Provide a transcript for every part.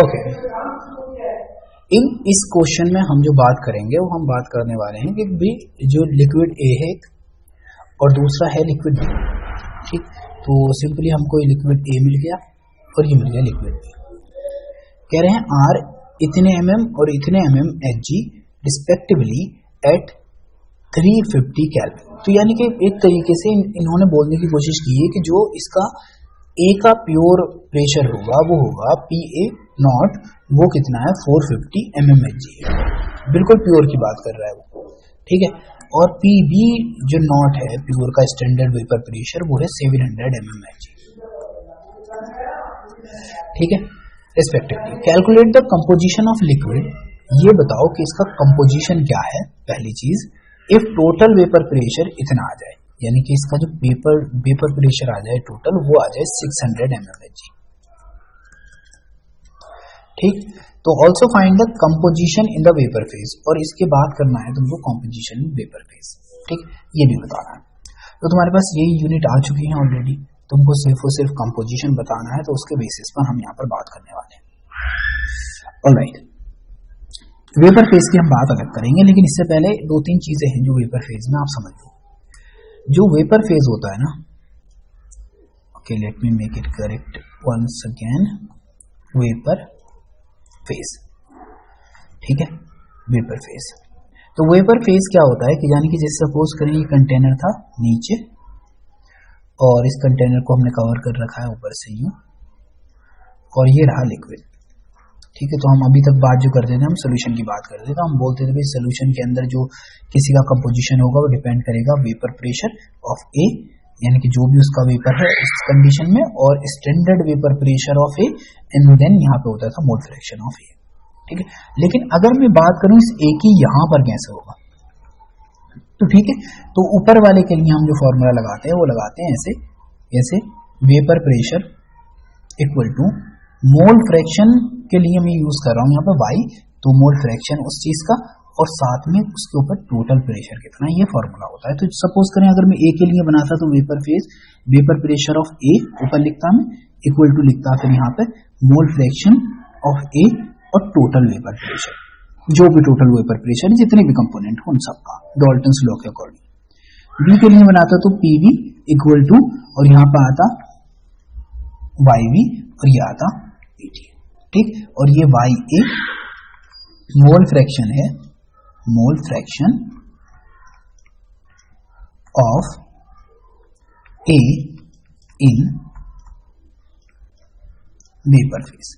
Okay, इस question में हम जो बात करेंगे वो हम बात करने वाले हैं कि भी जो लिक्विड ए है और दूसरा है लिक्विड बी। ठीक, तो सिंपली हमको लिक्विड ए मिल गया और ये मिल गया लिक्विड बी। कह रहे हैं आर इतने और इतने Hg रिस्पेक्टिवली एट 350 केल्विन। तो यानी कि एक तरीके से इन्होंने बोलने की कोशिश की है कि जो इसका ए का प्योर प्रेशर होगा वो होगा PA0, वो कितना है 450 mmHg, बिल्कुल प्योर की बात कर रहा है वो। ठीक है, और PB जो नॉट है प्योर का स्टैंडर्ड वेपर प्रेशर वो है 700 mmHg। ठीक है, respectively calculate the composition of liquid. ये बताओ कि इसका कंपोजिशन क्या है। पहली चीज, इफ टोटल वेपर प्रेशर इतना आ जाए, यानी कि इसका जो वेपर प्रेशर आ जाए टोटल वो आ जाए 600 mmHg। ठीक, तो also find the composition in the vapour phase, और इसके बाद करना है तुमको कंपोजिशन इन वेपर फेज। ठीक, ये भी बताना है। तो तुम्हारे पास यही यूनिट आ चुकी है ऑलरेडी, तुमको सिर्फ और सिर्फ कंपोजिशन बताना है, तो उसके बेसिस पर हम यहाँ पर बात करने वाले हैं। ऑलराइट, वेपर फेज की हम बात अलग करेंगे, लेकिन इससे पहले दो तीन चीजें हैं जो वेपर फेज में आप समझ लो। जो वेपर फेज होता है ना, okay let me make it correct once again, vapour phase. ठीक है, वेपर फेज। तो वेपर फेज क्या होता है कि यानी कि जैसे सपोज करें ये कंटेनर था नीचे और इस कंटेनर को हमने कवर कर रखा है ऊपर से यूं, और ये रहा लिक्विड। ठीक है, तो हम अभी तक बात जो करते थे हम सोल्यूशन की बात करते थे, तो हम बोलते थे भाई सोल्यूशन के अंदर जो किसी का कंपोजिशन होगा वो डिपेंड करेगा वेपर प्रेशर ऑफ ए, यानी कि जो भी उसका वेपर है इस कंडीशन में, और standard vapour pressure of A, and then यहाँ पे होता था मोल फ्रैक्शन ऑफ ए। ठीक है, लेकिन अगर मैं बात करूं इस ए की यहां पर कैसे होगा, तो ठीक है, तो ऊपर वाले के लिए हम जो फॉर्मूला लगाते हैं वो लगाते हैं ऐसे vapour pressure equal to mole fraction के लिए मैं यूज कर रहा हूं यहाँ पे वाई, तो मोल फ्रैक्शन उस चीज का और साथ में उसके ऊपर टोटल प्रेशर कितना, ये फॉर्मूला होता है। तो सपोज करें अगर मैं ए के लिए बनाता तो vapour phase vapour pressure of a ऊपर लिखता मैं इक्वल टू लिखता फिर यहाँ पे मोल फ्रैक्शन ऑफ ए और टोटल वेपर प्रेशर, जो भी टोटल वेपर प्रेशर जितने भी कंपोनेंट हो उन सबका डाल्टन्स लॉ के अकॉर्डिंग। बी के लिए बनाता तो पीवी इक्वल टू, और यहाँ पे आता वाईवी और ये आता पीटी। ठीक, और ये वाई ए मोल फ्रैक्शन है, mole fraction of A in vapour phase.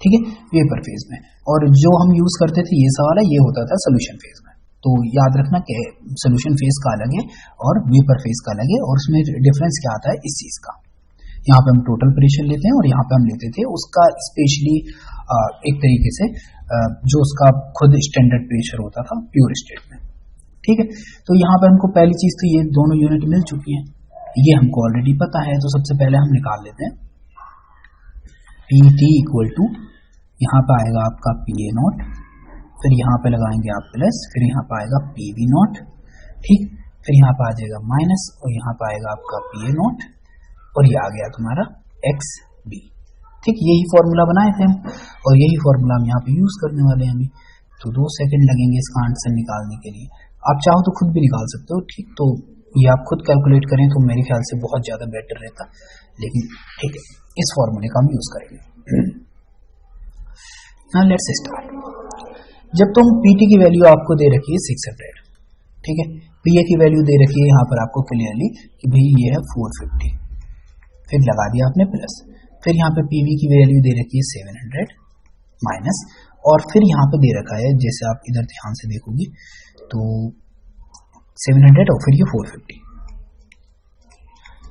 ठीक है, वेपर फेज में, और जो हम यूज करते थे ये सवाल है ये होता था सोल्यूशन फेज में। तो याद रखना कि सोल्यूशन फेज का अलग है और वेपर फेज का अलग है, और उसमें डिफरेंस क्या आता है इस चीज का। यहाँ पे हम टोटल प्रेशर लेते हैं और यहाँ पे हम लेते थे उसका स्पेशली एक तरीके से जो उसका खुद स्टैंडर्ड प्रेशर होता था प्योर स्टेट में। ठीक है, तो यहाँ पे हमको पहली चीज तो ये दोनों यूनिट मिल चुकी है, ये हमको ऑलरेडी पता है। तो सबसे पहले हम निकाल लेते हैं PT इक्वल टू, यहाँ पे आएगा आपका PA0, फिर यहाँ पे लगाएंगे आप प्लस, फिर यहाँ पे आएगा PB0। ठीक, फिर यहाँ पे आ जाएगा माइनस और यहाँ पे आएगा आपका PA0, और ये आ गया तुम्हारा XB। ठीक, यही फॉर्मूला बनाए थे हम और यही फॉर्मूला हम यहाँ पे यूज करने वाले हैं अभी। तो 2 सेकंड लगेंगे इसका आंसर निकालने के लिए। आप चाहो तो खुद भी निकाल सकते हो। ठीक, तो ये आप खुद कैलकुलेट करें तो मेरे ख्याल से बहुत ज्यादा बेटर रहता, लेकिन ठीक है इस फॉर्मूले का हम यूज करेंगे। Now let's start. जब तुम PT की वैल्यू आपको दे रखी है 600, ठीक है, PA की वैल्यू दे रखी है यहाँ पर आपको क्लियरली कि भाई ये है 450, फिर लगा दिया आपने प्लस, फिर यहाँ पे PV की वैल्यू दे रखी है 700 माइनस, और फिर यहाँ पे दे रखा है जैसे आप इधर ध्यान से देखोगे तो 700 और फिर ये 450।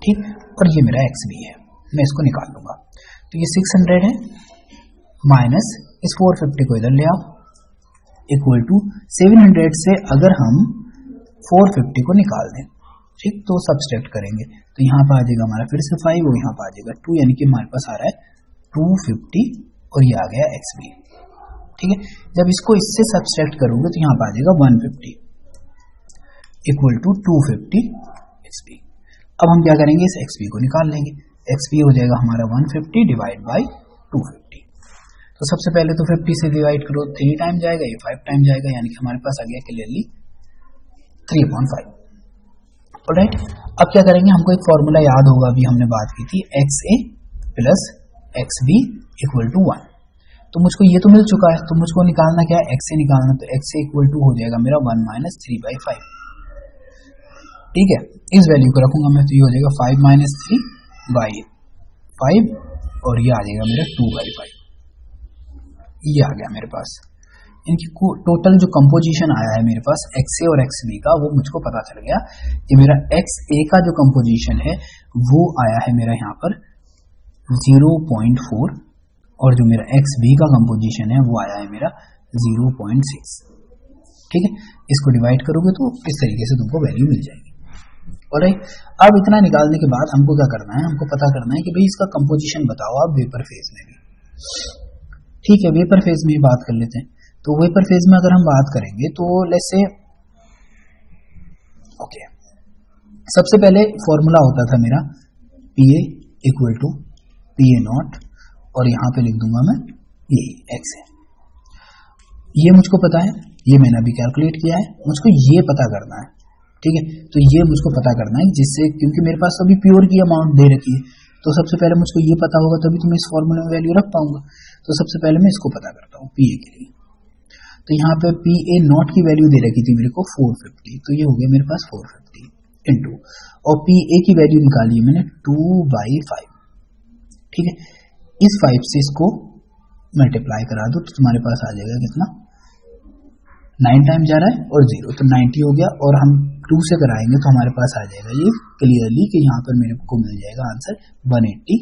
ठीक, और ये मेरा XB है, मैं इसको निकाल लूंगा। तो ये 600 है माइनस इस 450 को इधर ले आओ इक्वल टू 700 से अगर हम 450 को निकाल दें, ठीक, तो सब्सट्रैक्ट करेंगे तो यहाँ पे आ जाएगा हमारा फिर से 5 और यहाँ पे आ जाएगा 2, यानी कि हमारे पास आ रहा है 250 और ये आ गया XB। ठीक है, जब इसको इससे सब्सट्रैक्ट करोगे तो यहाँ पे आ जाएगा 150 इक्वल टू 250 XB। अब हम क्या करेंगे, इस XB को निकाल लेंगे। एक्स बी हो जाएगा हमारा 150 डिवाइड बाई 250। तो सबसे पहले तो 50 से डिवाइड करो, 3 टाइम जाएगा, ये 5 टाइम जाएगा, यानी कि हमारे पास आ गया क्लियरली 3/5। ऑलराइट, अब क्या करेंगे, हमको एक फॉर्मूला याद होगा, अभी हमने बात की थी, X A plus X B equal to 1। तो मुझको ये तो मिल चुका है, तो मुझको निकालना क्या है, एक्स ए निकालना, तो एक्स ए इक्वल टू हो जाएगा मेरा 1 माइनस 3/5। ठीक है, इस वैल्यू को रखूंगा मैं, तो ये हो जाएगा 5 माइनस 3/5 और ये आ जाएगा मेरा 2/5। ये आ गया मेरे पास, इनकी टोटल जो कंपोजिशन आया है मेरे पास एक्स ए और एक्स बी का, वो मुझको पता चल गया कि मेरा एक्स ए का जो कंपोजिशन है वो आया है मेरा यहाँ पर 0.4 और जो मेरा एक्स बी का कंपोजिशन है वो आया है मेरा 0.6। ठीक है, इसको डिवाइड करोगे तो इस तरीके से तुमको वैल्यू मिल जाएगी। ऑलराइट, अब इतना निकालने के बाद हमको क्या करना है, हमको पता करना है कि भाई इसका कंपोजिशन बताओ आप वेपर फेज में भी। ठीक है, वेपर फेज में बात कर लेते हैं। तो वेपर फेज में अगर हम बात करेंगे तो लेट्स से ओके, सबसे पहले फॉर्मूला होता था मेरा P A equal to P A naught, और यहां पे लिख दूंगा मैं ये एक्स है, ये मुझको पता है, ये मैंने अभी कैलकुलेट किया है, मुझको ये पता करना है। ठीक है, तो ये मुझको पता करना है, जिससे क्योंकि मेरे पास अभी प्योर की अमाउंट दे रखी है, तो सबसे पहले मुझको ये पता होगा तभी तो मैं इस फॉर्मूले में वैल्यू रख पाऊंगा। तो सबसे पहले मैं इसको पता करता हूँ पी ए के लिए। तो यहाँ पे पी ए नॉट की वैल्यू दे रखी थी मेरे को 450, तो ये हो गया मेरे पास 450 इंटू, और पी ए की वैल्यू निकाली है मैंने 2/5। ठीक है, इस 5 से इसको मल्टीप्लाई करा दो तो तुम्हारे पास आ जाएगा कितना, 9 टाइम जा रहा है और 0, तो 90 हो गया, और हम 2 से कराएंगे तो हमारे पास आ जाएगा ये क्लियरली कि यहाँ पर मेरे को मिल जाएगा आंसर 180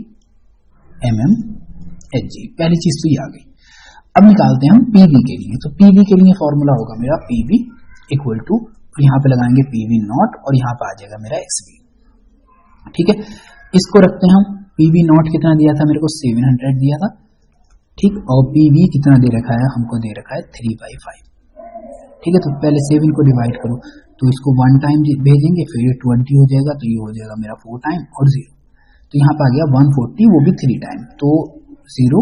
mmHg। पहली चीज तो ये आ गई। अब निकालते हैं हम पीवी के लिए, तो पीवी के लिए फॉर्मूला होगा मेरा पीवी इक्वल टू, यहाँ पे लगाएंगे पीवी नॉट और यहाँ पे आ जाएगा मेरा एक्सवी। ठीक है, इसको रखते हैं हम, पीवी नॉट कितना दिया था मेरे को 700 दिया था। ठीक, और पीवी कितना दे रखा है, हमको दे रखा है 3/5। ठीक है, तो पहले 7 को डिवाइड करो, तो इसको 1 टाइम भेजेंगे, फिर ये 20 हो जाएगा, तो ये हो जाएगा मेरा 4 टाइम और 0, तो यहाँ पे आ गया 140, वो भी 3 टाइम, तो 0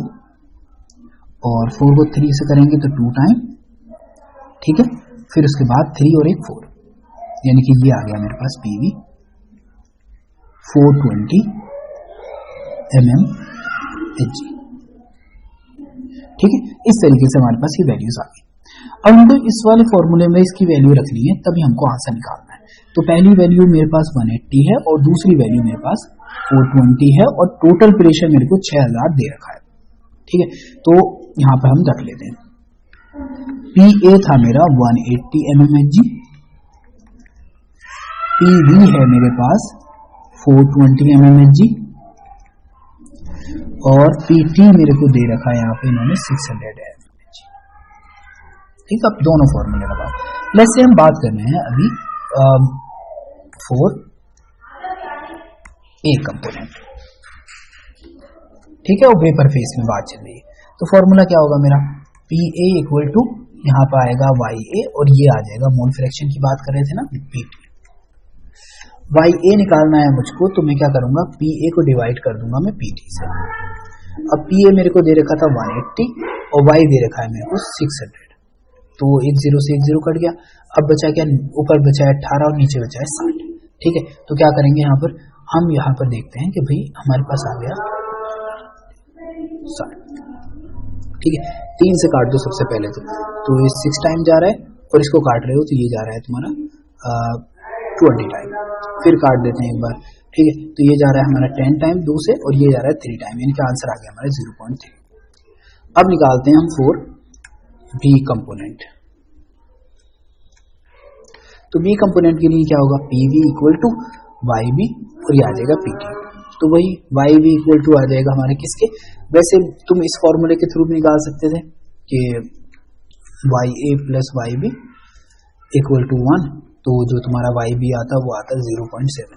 और 4 को 3 से करेंगे तो 2 टाइम। ठीक है, फिर उसके बाद 3 और 1 4, यानी कि ये आ गया मेरे पास पीवी 420 mmHg। ठीक है, इस तरीके से हमारे पास ये वैल्यूज आ गई। अब हमको इस वाले फॉर्मूले में इसकी वैल्यू रखनी है, तभी हमको आंसर निकालना है। तो पहली वैल्यू मेरे पास 180 है और दूसरी वैल्यू मेरे पास 420 है, और टोटल प्रेशर मेरे को 6000 दे रखा है। ठीक है, तो यहां पर हम रख लेते हैं, पी ए था मेरा 180 mmHg, पी बी है मेरे पास 420 mmHg, और पी टी मेरे को दे रखा है यहाँ पे इन्होंने 600 mmHg। ठीक, अब दोनों फॉर्मूले लगाओ। लेट्स से हम बात कर रहे हैं अभी फॉर ए कंपोनेंट। ठीक है, और वेपर फेस में बात चल रही है, तो फॉर्मूला क्या होगा मेरा, पी ए इक्वल टू, यहाँ पर आएगा वाई ए, और ये आ जाएगा मोल फ्रैक्शन की बात कर रहे थे ना, पी टी। वाई ए निकालना है मुझको, तो मैं क्या करूंगा, पी ए को डिवाइड कर दूंगा मैं पी टी से। अब पी ए मेरे को दे रखा था 180 और वाई दे रखा है मेरे को 600, तो 1 0 से 1 0 कट गया। अब बचा क्या, ऊपर बचा है 18 और नीचे बचा है 60। ठीक है, तो क्या करेंगे यहाँ पर, हम यहाँ पर देखते हैं कि भाई हमारे पास आ गया 60। ठीक है, 3 से काट दो सबसे पहले तो ये 6 टाइम जा रहा है, और इसको काट रहे हो तो ये जा रहा है तुम्हारा 20 टाइम, फिर काट देते हैं एक बार। ठीक है, तो ये जा रहा है हमारा 10 टाइम 2 से, और ये जा रहा है 3 टाइम, यानी कि आंसर आ गया हमारा 0.3। अब निकालते हैं हम 4 बी कंपोनेंट। तो बी कंपोनेंट के लिए क्या होगा, P V equal to Y B, और ये आ जाएगा पी टी। तो वही वाई बी इक्वल टू आ जाएगा हमारे किसके, वैसे तुम इस फॉर्मूले के थ्रू भी निकाल सकते थे कि Y A plus Y B equal to 1, तो जो तुम्हारा वाई बी आता वो आता 0.7।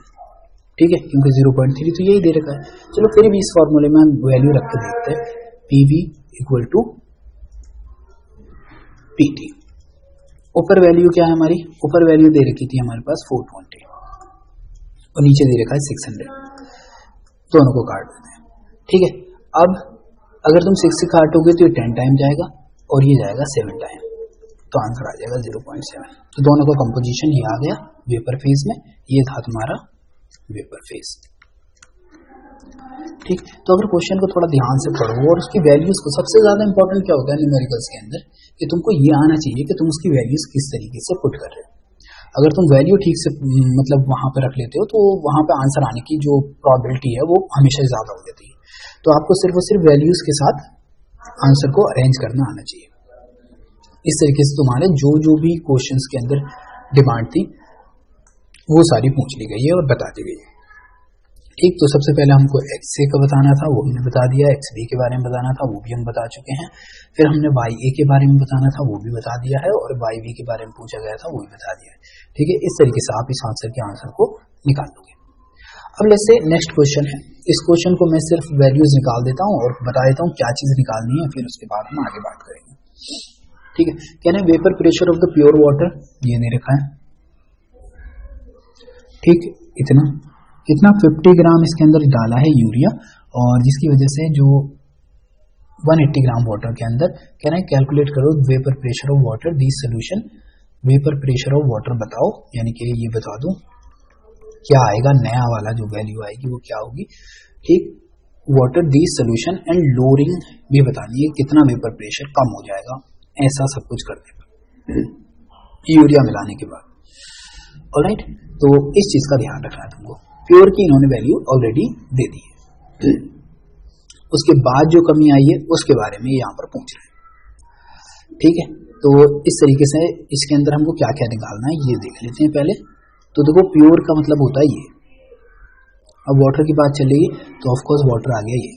ठीक है, क्योंकि 0.3 तो यही दे रखा है। चलो फिर भी इस फॉर्मूले में हम वैल्यू रख के देखते हैं, P V equal to P T. ऊपर वैल्यू क्या है हमारी, ऊपर वैल्यू दे रखी थी हमारे पास 420 और नीचे दे रखा है 600। दोनों को काट देते हैं, ठीक है। अब अगर तुम 6 से काटोगे तो ये 10 टाइम जाएगा और ये जाएगा 7 टाइम, तो आंसर आ जाएगा 0.7। तो दोनों का कंपोजिशन ये आ गया वेपर फेज में, ये था तुम्हारा वेपर फेज, ठीक। तो अगर क्वेश्चन को थोड़ा ध्यान से पढ़ो और उसकी वैल्यूज को, सबसे ज्यादा इंपॉर्टेंट क्या होता है न्यूमेरिकल्स के अंदर, कि तुमको ये आना चाहिए कि तुम उसकी वैल्यूज किस तरीके से पुट कर रहे हो। अगर तुम वैल्यू ठीक से मतलब वहां पे रख लेते हो तो वहां पे आंसर आने की जो प्रोबेबिलिटी है वो हमेशा ज्यादा हो जाती है। तो आपको सिर्फ और सिर्फ वैल्यूज के साथ आंसर को अरेंज करना आना चाहिए। इस तरीके से तुम्हारे जो जो भी क्वेश्चंस के अंदर डिमांड थी वो सारी पूछ ली गई है और बता दी गई है, ठीक। तो सबसे पहले हमको एक्स ए का बताना था, वो हमने बता दिया। एक्स बी के बारे में बताना था, वो भी हम बता चुके हैं। फिर हमने वाई ए के बारे में बताना था, वो भी बता दिया है। और वाई बी के बारे में पूछा गया था, वो भी बता दिया है, ठीक है। इस तरीके से आप इस आंसर के आंसर को निकाल लोगे। अब जैसे नेक्स्ट क्वेश्चन है, इस क्वेश्चन को मैं सिर्फ वैल्यूज निकाल देता हूँ और बता देता हूँ क्या चीज निकालनी है, फिर उसके बाद हम आगे बात करेंगे, ठीक है। कहना है vapour pressure of the pure water, ये नहीं रखा है, ठीक। इतना कितना 50 ग्राम इसके अंदर डाला है यूरिया, और जिसकी वजह से जो 180 ग्राम वाटर के अंदर कह रहे हैं कैलकुलेट करो vapour pressure of water this solution. Vapour pressure of water बताओ, यानी कि ये बता दूं क्या आएगा, नया वाला जो वैल्यू आएगी वो क्या होगी, ठीक। Water this solution and lowering भी बतानी है, कितना वेपर प्रेशर कम हो जाएगा, ऐसा सब कुछ कर देगा यूरिया मिलाने के बाद। ऑलराइट, तो इस चीज का ध्यान रखना है तुमको। प्योर की इन्होंने वैल्यू ऑलरेडी दे दी है, उसके बाद जो कमी आई है उसके बारे में यहाँ पर पूछ रहे हैं, ठीक है। तो इस तरीके से इसके अंदर हमको क्या क्या निकालना है ये देख लेते हैं पहले। तो देखो प्योर का मतलब होता है ये, अब वाटर की बात चलेगी तो ऑफकोर्स वाटर आ गया ये,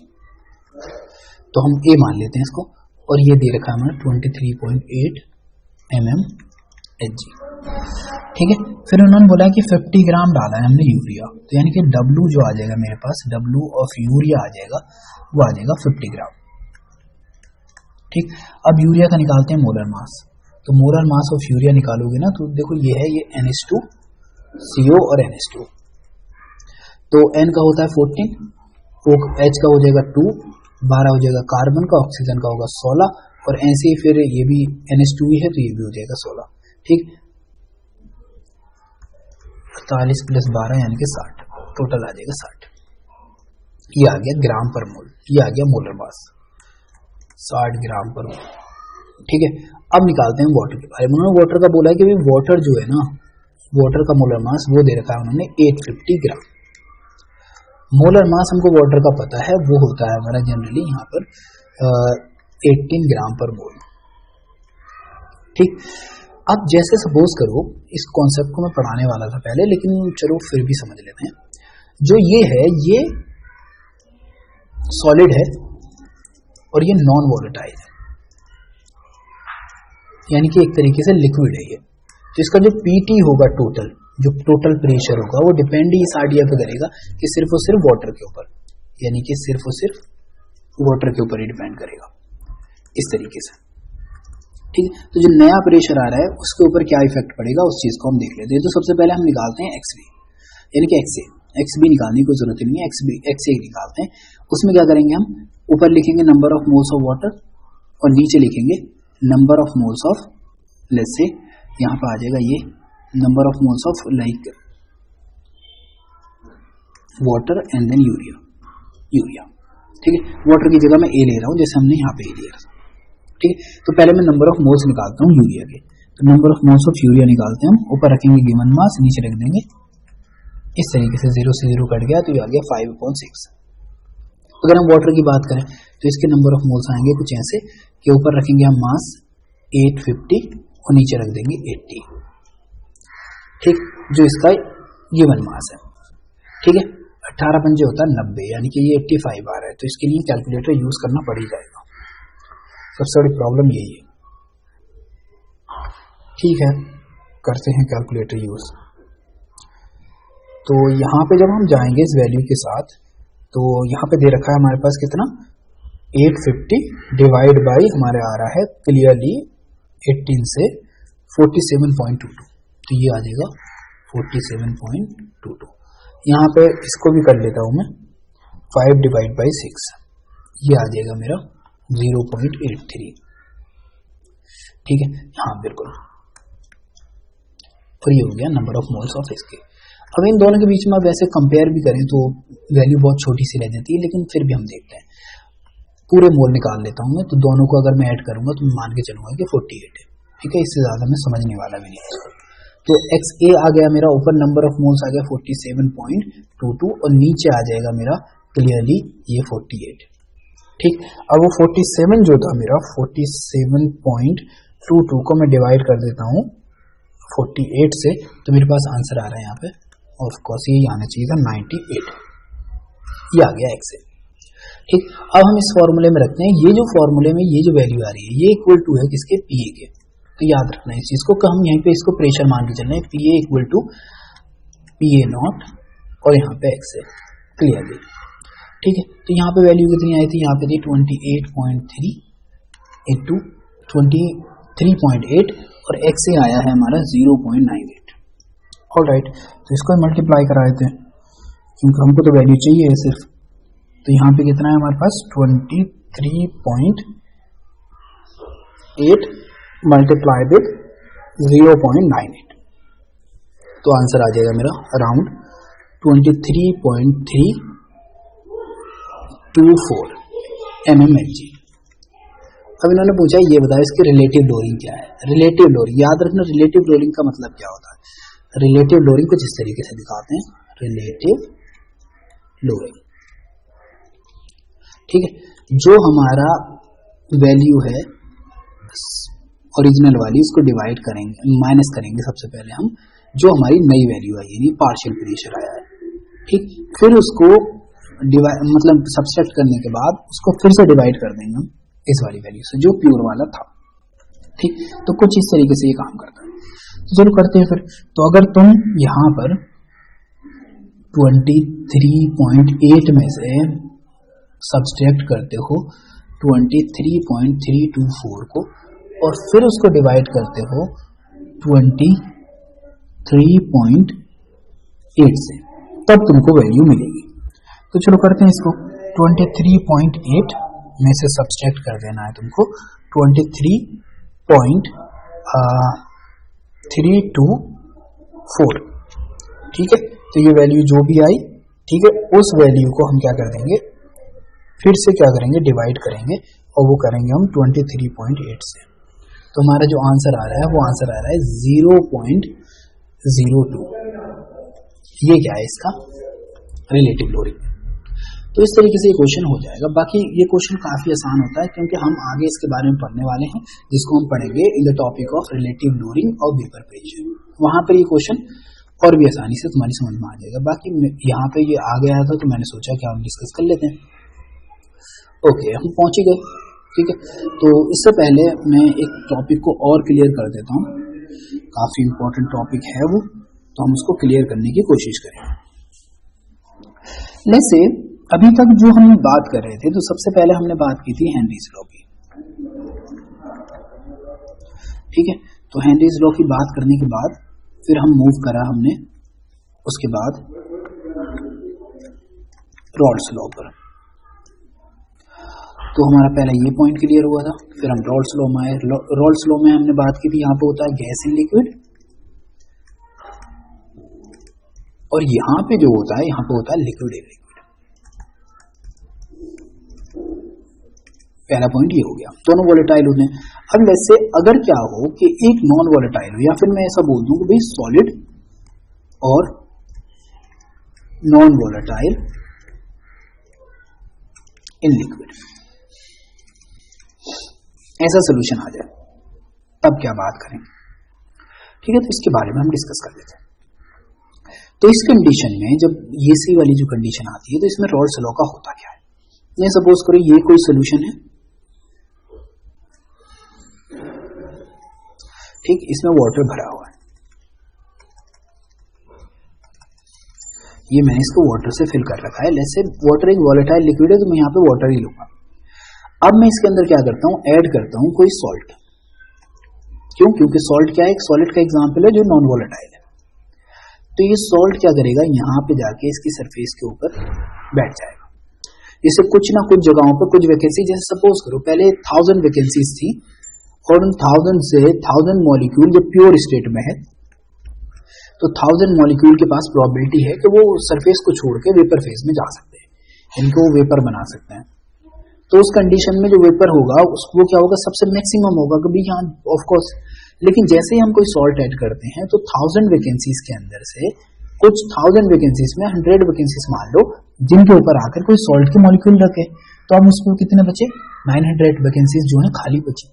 तो हम ए मान लेते हैं इसको, और ये दे रखा है हमारा 23.8 mmHg, ठीक है। फिर उन्होंने बोला कि 50 ग्राम डाला है हमने यूरिया, तो यानी कि W जो आ जाएगा मेरे पास, W ऑफ यूरिया आ जाएगा, वो आ जाएगा 50 ग्राम, ठीक। अब यूरिया का निकालते हैं मोलर मास, तो मोलर मास ऑफ यूरिया निकालोगे ना, तो देखो ये है ये NH2 CO और NH2, तो N का होता है 14, H का हो जाएगा 2, 12 हो जाएगा कार्बन का, ऑक्सीजन का होगा 16, और ऐसे ही फिर ये भी NH2 ही है तो ये भी हो जाएगा 16, ठीक। 48 + 12 यानी कि 60, टोटल आ जाएगा 60। ये आ गया ग्राम पर मोल, ये आ गया मोलर मास 60 ग्राम पर मोल, ठीक है। अब निकालते हैं वाटर के बारे में। उन्होंने वाटर का बोला है कि भाई वाटर जो है ना, वाटर का मोलर मास वो दे रखा है उन्होंने 850 ग्राम। मोलर मास हमको वाटर का पता है, वो होता है हमारा जनरली यहाँ पर 18 ग्राम पर मोल, ठीक। अब जैसे सपोज करो, इस कॉन्सेप्ट को मैं पढ़ाने वाला था पहले, लेकिन चलो फिर भी समझ लेते हैं। जो ये है ये सॉलिड है और ये नॉन वोलेटाइल है, यानी कि एक तरीके से लिक्विड है ये। तो इसका जो पीटी होगा टोटल, जो टोटल प्रेशर होगा वो डिपेंड ही इस आइडिया पे करेगा कि सिर्फ और सिर्फ वाटर के ऊपर, यानी कि सिर्फ और सिर्फ वाटर के ऊपर ही डिपेंड करेगा, इस तरीके से, ठीक है। तो जो नया प्रेशर आ रहा है उसके ऊपर क्या इफेक्ट पड़ेगा उस चीज को हम देख लेते हैं। तो सबसे पहले हम निकालते हैं एक्सबी, यानी कि एक्सबी निकालने की जरूरत नहीं है, एक्सए निकालते हैं। उसमें क्या करेंगे, हम ऊपर लिखेंगे number of moles of water और नीचे लिखेंगे number of moles of, let's say यहाँ पर आ जाएगा ये number of moles of like water and then urea, ठीक है। वाटर की जगह मैं ए ले रहा हूँ, जैसे हमने यहाँ पे ए लिया, ठीक है। तो पहले मैं नंबर ऑफ मोल्स निकालता हूँ यूरिया के, तो number of moles of urea निकालते हैं हम। ऊपर रखेंगे गिवन मास, नीचे रख देंगे इस तरीके से, 0 से 0 कट गया तो ये आ गया 5/6। अगर हम वाटर की बात करें तो इसके नंबर ऑफ मोल्स आएंगे कुछ ऐसे कि ऊपर रखेंगे हम मास 850 और नीचे रख देंगे 80, ठीक, जो इसका गिवन मास है, ठीक है। 18 पंजे होता है 90, यानी कि ये 85 आ रहा है, तो इसके लिए कैलकुलेटर यूज करना पड़ ही जाएगा, सबसे बड़ी प्रॉब्लम यही है, ठीक है। करते हैं कैलकुलेटर यूज। तो यहाँ पे जब हम जाएंगे इस वैल्यू के साथ, तो यहाँ पे दे रखा है हमारे पास कितना 850 डिवाइड बाई हमारे आ रहा है क्लियरली 18 से 47.22, तो ये आ जाएगा 47.22। यहाँ पे इसको भी कर लेता हूं मैं, 5 डिवाइड बाई 6, ये आ जाएगा मेरा 0.83। ठीक है, हाँ बिल्कुल, और ये हो गया नंबर ऑफ मोल्स ऑफ इसके। अब इन दोनों के बीच में वैसे कंपेयर भी करें तो वैल्यू बहुत छोटी सी रह जाती है, लेकिन फिर भी हम देखते हैं। पूरे मोल निकाल लेता हूँ मैं, तो दोनों को अगर मैं ऐड करूंगा तो मैं मान के चलूंगा कि 48 है। ठीक है, इससे ज्यादा मैं समझने वाला भी नहीं है। तो XA आ गया मेरा, ऊपर नंबर ऑफ मोल्स आ गया 47.22 और नीचे आ जाएगा मेरा क्लियरली ये 48। ठीक, अब वो 47 जो था मेरा 47.22 को मैं डिवाइड कर देता हूँ 48 से, तो मेरे पास आंसर आ रहा है यहाँ पे, ऑफ कोर्स ये आना चाहिए था 98, ये आ गया XA। ठीक, अब हम इस फॉर्मूले में रखते हैं, ये जो फॉर्मूले में ये जो वैल्यू आ रही है ये इक्वल टू है किसके, PA के। तो याद रखना है इस चीज को, हम यहीं पे इसको प्रेशर मान के चल रहे हैं, PA equal to PA naught और यहाँ पे XA क्लियरली। ठीक है, तो यहाँ पे वैल्यू कितनी आई थी, यहाँ पे थी 28.3 इंटू 23.8 और XA आया है हमारा 0.98। ऑलराइट, तो इसको मल्टीप्लाई करा देते हैं क्योंकि हमको तो वैल्यू चाहिए है सिर्फ। तो यहाँ पे कितना है हमारे पास 23.8 मल्टीप्लाई विद 0.98, तो आंसर आ जाएगा मेरा अराउंड 23.324 mmHg। अब इन्होंने पूछा ये बताओ इसकी रिलेटिव लोडिंग क्या है। रिलेटिव लोडिंग याद रखना, रिलेटिव लोडिंग का मतलब क्या होता है। रिलेटिव लोडिंग कुछ इस तरीके से दिखाते हैं, रिलेटिव लोडिंग। ठीक है, जो हमारा वैल्यू है ओरिजिनल वाली, इसको डिवाइड करेंगे, माइनस करेंगे सबसे पहले हम, जो हमारी नई वैल्यू आई यानी पार्शियल प्रेशर आया है। ठीक, फिर उसको मतलब सब्सट्रैक्ट करने के बाद उसको फिर से डिवाइड कर देंगे हम इस वाली वैल्यू से जो प्योर वाला था। ठीक, तो कुछ इस तरीके से ये काम करता है। तो चलो करते हैं फिर। तो अगर तुम यहां पर 23.8 में से सब्सट्रैक्ट करते हो 23.324 को और फिर उसको डिवाइड करते हो 23.8 से, तब तुमको वैल्यू मिलेगी। तो चलो करते हैं इसको। 23.8 में से सब्सट्रैक्ट कर देना है तुमको 23.324। ठीक है, तो ये वैल्यू जो भी आई, ठीक है, उस वैल्यू को हम क्या कर देंगे, फिर से क्या करेंगे, डिवाइड करेंगे और वो करेंगे हम 23.8 से। तो हमारा जो आंसर आ रहा है वो आंसर आ रहा है 0.02। ये क्या है इसका रिलेटिव लोडिंग। तो इस तरीके से ये क्वेश्चन हो जाएगा। बाकी ये क्वेश्चन काफी आसान होता है क्योंकि हम आगे इसके बारे में पढ़ने वाले हैं, जिसको हम पढ़ेंगे in the topic of relative loading और वेपर प्रेशर। वहां पर ये क्वेश्चन और भी आसानी से तुम्हारी समझ में आ जाएगा। बाकी यहाँ पे ये आ गया था तो मैंने सोचा कि हम डिस्कस कर लेते हैं। ओके, हम पहुंच ही गए। ठीक है, तो इससे पहले मैं एक टॉपिक को और क्लियर कर देता हूँ, काफी इंपॉर्टेंट टॉपिक है वो, तो हम उसको क्लियर करने की कोशिश करेंगे। जैसे अभी तक जो हम बात कर रहे थे, तो सबसे पहले हमने बात की थी हेनरीज लॉ की। ठीक है, तो हेनरीज लॉ की बात करने के बाद फिर हम मूव करा हमने उसके बाद रॉल्स लॉ पर। तो हमारा पहला ये पॉइंट क्लियर हुआ था, फिर हम रॉल्स लॉ में आए। रॉल्स लॉ में हमने बात की थी यहाँ पे होता है गैस इन लिक्विड, और यहाँ पे जो होता है यहाँ पे होता है लिक्विड इन लिक्विड। पहला पॉइंट ये हो गया, दोनों वोलेटाइल होते हैं। अब वैसे अगर क्या हो कि एक नॉन वोलेटाइल हो, या फिर मैं ऐसा बोल दूं कि भाई सॉलिड और नॉन वोलेटाइल इन लिक्विड, ऐसा सोल्यूशन आ जाए, तब क्या बात करेंगे। ठीक है, तो इसके बारे में हम डिस्कस कर लेते हैं। तो इस कंडीशन में जब ये सी वाली जो कंडीशन आती है, तो इसमें रॉल्स लॉ का होता क्या है। ये सपोज करो ये कोई सोल्यूशन है, ठीक, इसमें वाटर भरा हुआ है, ये मैंने इसको वाटर से फिल कर रखा है। जैसे वाटर एक वोलेटाइल लिक्विड है, तो मैं यहाँ पे वाटर ही लूंगा। अब मैं इसके अंदर क्या करता हूं, ऐड करता हूं कोई सॉल्ट। क्यों, क्योंकि सॉल्ट क्या है, एक सॉलिड का एग्जांपल है जो नॉन वोलेटाइल है। तो ये सॉल्ट क्या करेगा, यहां पे जाके इसकी सरफेस के ऊपर बैठ जाएगा। जैसे कुछ ना कुछ जगहों पर कुछ वैकेंसी, जैसे सपोज करो पहले 1000 वैकेंसीज थी और उन 1000 से 1000 मॉलिक्यूल जो प्योर स्टेट में है, तो 1000 मॉलिक्यूल के पास प्रोबेबिलिटी है कि वो सरफेस को छोड़ के वेपर फेज में जा सकते हैं, इनको वो वेपर बना सकते हैं। तो उस कंडीशन में जो वेपर होगा वो क्या होगा, सबसे मैक्सिमम होगा कभी यहाँ ऑफ कोर्स। लेकिन जैसे ही हम कोई सॉल्ट ऐड करते हैं तो 1000 वैकेंसीज के अंदर से कुछ 1000 वैकेंसीज में 100 वैकेंसीज मान लो जिनके ऊपर आकर कोई सॉल्ट के मॉलिक्यूल रखे, तो अब उसमें कितने बचे, 900 वैकेंसीज जो है खाली बची।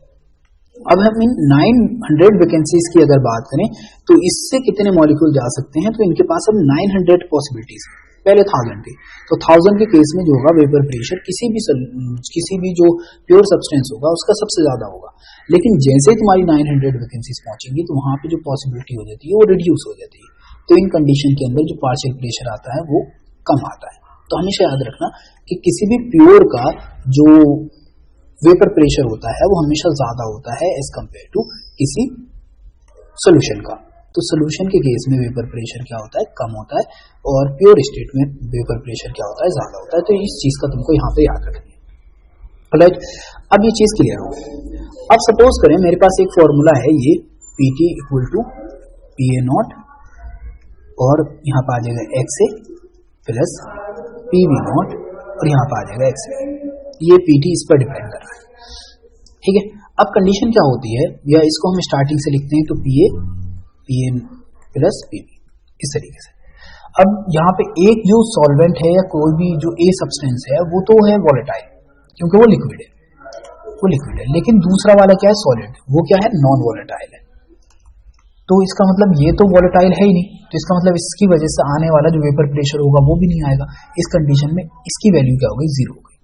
अब हम इन 900 वैकेंसीज की अगर बात करें तो इससे कितने मॉलिक्यूल जा सकते हैं, तो इनके पास अब 900 पॉसिबिलिटीज, पहले 1000 थी। तो 1000 के केस में जो होगा वेपर प्रेशर किसी भी जो प्योर सब्सटेंस होगा उसका सबसे ज्यादा होगा। लेकिन जैसे ही तुम्हारी 900 वैकेंसीज पहुंचेंगी तो वहां पे जो पॉसिबिलिटी हो जाती है वो रिड्यूस हो जाती है। तो इन कंडीशन के अंदर जो पार्शियल प्रेशर आता है वो कम आता है। तो हमेशा याद रखना कि किसी भी प्योर का जो वेपर प्रेशर होता है वो हमेशा ज्यादा होता है एज कंपेयर टू किसी सोल्यूशन का। तो सोल्यूशन के केस में वेपर प्रेशर क्या होता है, कम होता है, और प्योर स्टेट में वेपर प्रेशर क्या होता है, ज्यादा होता है। तो इस चीज का तुमको यहाँ पे याद रखनी है। राइट, अब ये चीज क्लियर हो। अब सपोज करें मेरे पास एक फॉर्मूला है, ये PT equal to PA naught, और यहाँ पर आ जाएगा XA प्लस PB नॉट, और यहाँ पर आ जाएगा XA। ये PT इस पर डिपेंड कर रहा है, ठीक है। अब कंडीशन क्या होती है, या इसको हम स्टार्टिंग से लिखते हैं तो PA प्लस PB, इस तरीके से। अब यहाँ पे एक जो सॉल्वेंट है या कोई भी जो A सब्सटेंस है वो तो है वॉलेटाइल, क्योंकि वो लिक्विड है, लेकिन दूसरा वाला क्या है, सॉलिड, वो क्या है, नॉन वॉलेटाइल है। तो इसका मतलब ये तो वॉलेटाइल है ही नहीं, तो इसका मतलब इसकी वजह से आने वाला जो वेपर प्रेशर होगा वो भी नहीं आएगा। इस कंडीशन में इसकी वैल्यू क्या होगी, 0 होगी,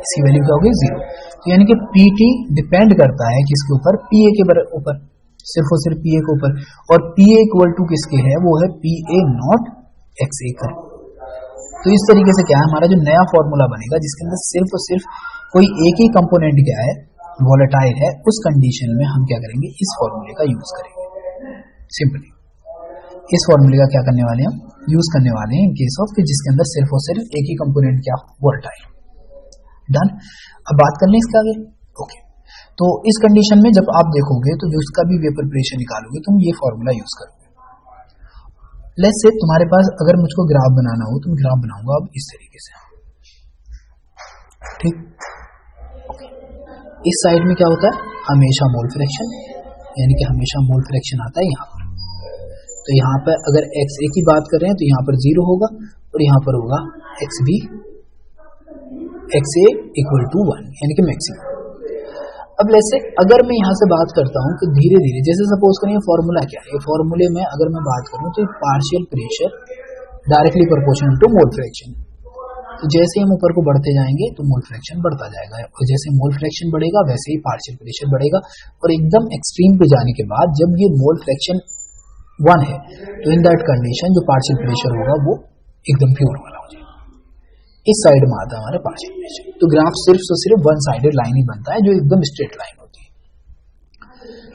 इसकी वैल्यू क्या होगी, 0। तो यानी कि PT डिपेंड करता है किसके ऊपर, PA के ऊपर, सिर्फ और सिर्फ PA के ऊपर, और PA इक्वल टू किसके है, वो है PA नॉट XA का। तो इस तरीके से क्या है, हमारा जो नया फॉर्मूला बनेगा जिसके अंदर सिर्फ और सिर्फ कोई एक ही कंपोनेंट क्या है, वॉलेटाइल है, उस कंडीशन में हम क्या करेंगे, इस फॉर्मूले का यूज करेंगे। सिंपली इस फॉर्मूले का क्या करने वाले हैं, हम यूज करने वाले हैं इन केस ऑफ कि जिसके अंदर सिर्फ और सिर्फ एक ही कंपोनेंट क्या, वॉलेटाइल। डन। अब बात कर लें इसके आगे। ओके, तो इस कंडीशन में जब आप देखोगे तो जो उसका भी वेपर प्रेशर निकालोगे तुम ये फॉर्मूला यूज करोगे। लेट्स से तुम्हारे पास अगर मुझको ग्राफ बनाना हो तो मैं ग्राफ बनाऊंगा अब इस तरीके से, ठीक। इस साइड में क्या होता है, हमेशा मोल फ्रैक्शन, यानी कि हमेशा मोल फ्रैक्शन आता है यहाँ पर। तो यहाँ पर अगर XA की बात कर रहे हैं तो यहाँ पर 0 होगा, और यहाँ पर होगा XB, XA इक्वल टू 1, यानी कि मैक्सिमम। अब जैसे अगर मैं यहाँ से बात करता हूँ कि धीरे धीरे, जैसे सपोज करें फॉर्मूला क्या है, फॉर्मूले में अगर मैं बात करूँ तो partial pressure directly proportional to mole fraction. तो जैसे हम ऊपर को बढ़ते जाएंगे तो मोल फ्रैक्शन बढ़ता जाएगा, और जैसे मोल फ्रैक्शन बढ़ेगा वैसे ही पार्शियल प्रेशर बढ़ेगा, और एकदम एक्सट्रीम पे जाने के बाद जब ये मोल फ्रैक्शन 1 है तो इन दैट कंडीशन जो पार्शियल प्रेशर होगा वो एकदम प्योर वाला हो जाएगा। इस साइड में आता है हमारा पार्शियल प्रेशर। तो ग्राफ सिर्फ और सिर्फ वन साइडेड लाइन ही बनता है जो एकदम स्ट्रेट लाइन होती है।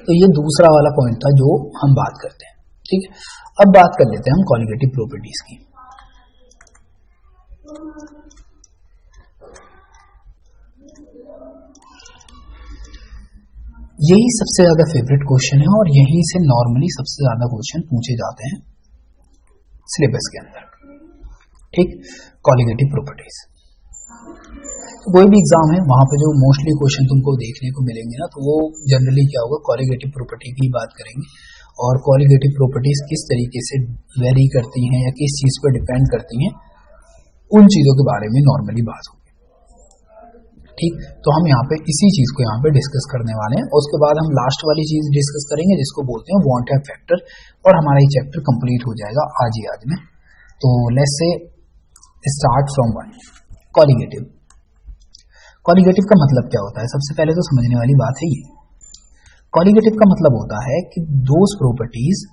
तो ये दूसरा वाला पॉइंट था जो हम बात करते हैं, ठीक है। अब बात कर लेते हैं हम क्वालिटेटिव प्रॉपर्टीज की। यही सबसे ज्यादा फेवरेट क्वेश्चन है और यहीं से नॉर्मली सबसे ज्यादा क्वेश्चन पूछे जाते हैं सिलेबस के अंदर, ठीक। क्वालिटेटिव प्रॉपर्टीज, तो कोई भी एग्जाम है वहां पे जो मोस्टली क्वेश्चन तुमको देखने को मिलेंगे ना, तो वो जनरली क्या होगा, क्वालिटेटिव प्रॉपर्टी की बात करेंगे, और क्वालिटेटिव प्रॉपर्टीज किस तरीके से वेरी करती हैं या किस चीज पर डिपेंड करती हैं, उन चीजों के बारे में नॉर्मली बात होगी, ठीक। तो हम यहाँ पे इसी चीज को यहाँ पे डिस्कस करने वाले हैं, और उसके बाद हम लास्ट वाली चीज डिस्कस करेंगे जिसको बोलते हैं वांट हैव फैक्टर, और हमारा ये चैप्टर कंप्लीट हो जाएगा आज ही आज में। तो let's say start from 1। Colligative, colligative का मतलब क्या होता है, सबसे पहले तो समझने वाली बात है ये। कॉलिगेटिव का मतलब होता है कि those properties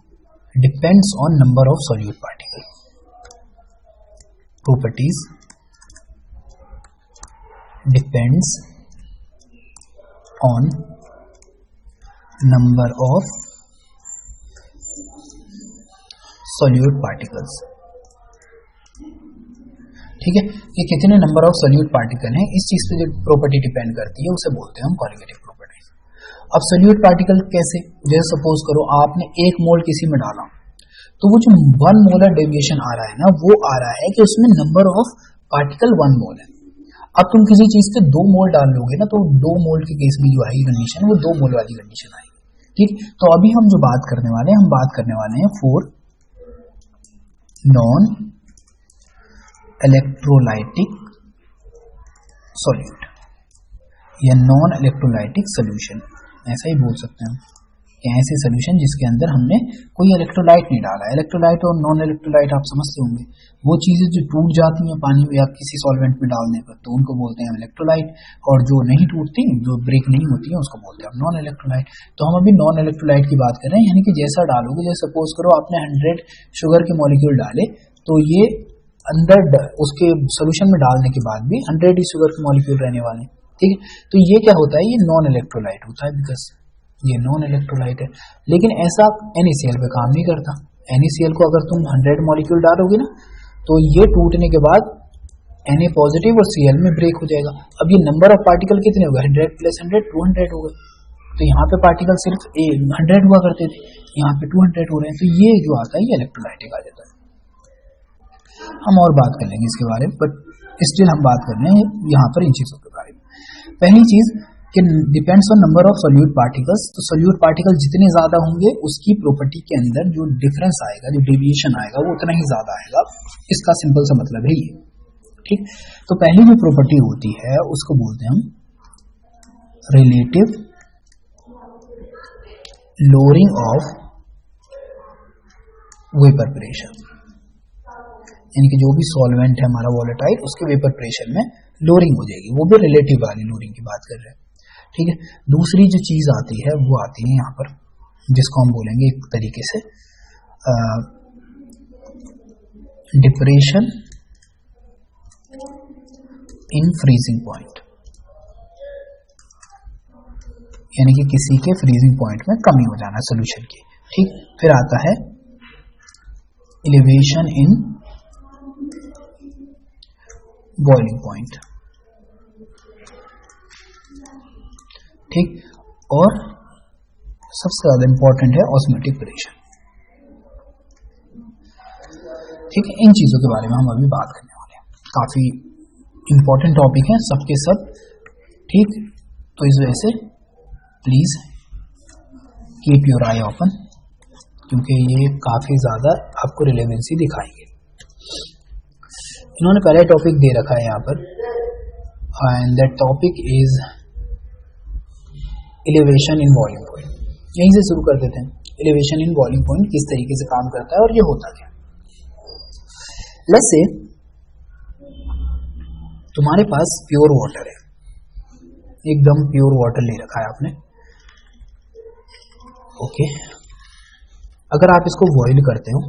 depends on number of solute particle. Properties depends on number of solute particles, ठीक है, कि कितने नंबर ऑफ सोल्यूट पार्टिकल हैं, इस चीज पे जो प्रॉपर्टी डिपेंड करती है उसे बोलते हैं हम कॉन्जुगेटिव प्रॉपर्टी। अब सोल्यूट पार्टिकल कैसे, जैसे सपोज करो आपने 1 मोल किसी में डाला, तो वो जो 1 मोलर डेविएशन आ रहा है ना, वो आ रहा है कि उसमें नंबर ऑफ पार्टिकल 1 मोल है। अब तुम किसी चीज पे 2 मोल डाल लोगे ना, तो 2 मोल के केस में जो आएगी कंडीशन वो 2 मोल वाली कंडीशन आएगी। ठीक, तो अभी हम जो बात करने वाले हैं, हम बात करने वाले हैं फॉर नॉन इलेक्ट्रोलाइटिक सॉल्यूट या नॉन इलेक्ट्रोलाइटिक सोल्यूशन, ऐसा ही बोल सकते हैं कि ऐसे सोल्यूशन जिसके अंदर हमने कोई इलेक्ट्रोलाइट नहीं डाला। इलेक्ट्रोलाइट और नॉन इलेक्ट्रोलाइट आप समझते होंगे, वो चीजें जो टूट जाती हैं पानी में या किसी सॉल्वेंट में डालने पर, तो उनको बोलते हैं इलेक्ट्रोलाइट, और जो नहीं टूटती, जो ब्रेक नहीं होती है, उसको बोलते हैं नॉन इलेक्ट्रोलाइट। तो हम अभी नॉन इलेक्ट्रोलाइट की बात कर रहे हैं, यानी कि जैसा डालोगे, जैसे सपोज करो आपने 100 शुगर के मॉलिक्यूल डाले, तो ये अंदर उसके सोल्यूशन में डालने के बाद भी 100 ही शुगर के मॉलिक्यूल रहने वाले हैं। ठीक है, तो ये क्या होता है, ये नॉन इलेक्ट्रोलाइट होता है, बिकॉज ये नॉन इलेक्ट्रोलाइट है। लेकिन ऐसा NaCl पे काम नहीं करता। NaCl को अगर तुम 100 मॉलिक्यूल डालोगे ना, तो ये टूटने के बाद Na पॉजिटिव और Cl में ब्रेक हो जाएगा। अब ये नंबर ऑफ पार्टिकल कितने हो गए, 100 + 100 200 हो गए। तो यहाँ पे पार्टिकल सिर्फ 100 हुआ करते थे, यहाँ पे 200 हो रहे हैं, तो ये जो आता है ये इलेक्ट्रोलाइटिक आ जाता है। हम और बात कर लेंगे इसके बारे में, बट स्टिल हम बात कर रहे हैं यहाँ पर इन चीजों के बारे में। पहली चीज कि depends on number of solute particles, तो सोल्यूट पार्टिकल जितने ज्यादा होंगे उसकी प्रॉपर्टी के अंदर जो डिफरेंस आएगा, जो डेविएशन आएगा, वो उतना ही ज्यादा आएगा। इसका सिंपल सा मतलब है ये। ठीक, तो पहली जो प्रॉपर्टी होती है उसको बोलते हैं हम relative lowering of vapour pressure, यानी कि जो भी सॉल्वेंट है हमारा वोलेटाइल, उसके वेपर प्रेशर में लोअरिंग हो जाएगी, वो भी रिलेटिव वाली लोअरिंग की बात कर रहे हैं। ठीक है, दूसरी जो चीज आती है वो आती है यहाँ पर, जिसको हम बोलेंगे एक तरीके से डिप्रेशन इन फ्रीजिंग पॉइंट, यानी कि किसी के फ्रीजिंग पॉइंट में कमी हो जाना सोल्यूशन की। ठीक, फिर आता है एलिवेशन इन बॉइलिंग पॉइंट। ठीक, और सबसे ज्यादा इंपॉर्टेंट है ऑस्मोटिक प्रेशर। ठीक है, इन चीजों के बारे में हम अभी बात करने वाले हैं, काफी इंपॉर्टेंट टॉपिक है सबके सब। ठीक, तो इस वजह से please keep your I open, क्योंकि ये काफी ज्यादा आपको रिलेवेंसी दिखाएंगे। इन्होंने पहले टॉपिक दे रखा है यहाँ पर, and that topic is elevation in boiling point. यहीं से शुरू कर देते हैं, एलिवेशन इन बॉइलिंग पॉइंट किस तरीके से काम करता है और ये होता क्या। लेट्स से तुम्हारे पास प्योर वाटर है, एकदम प्योर वाटर ले रखा है आपने। ओके, अगर आप इसको बॉइल करते हो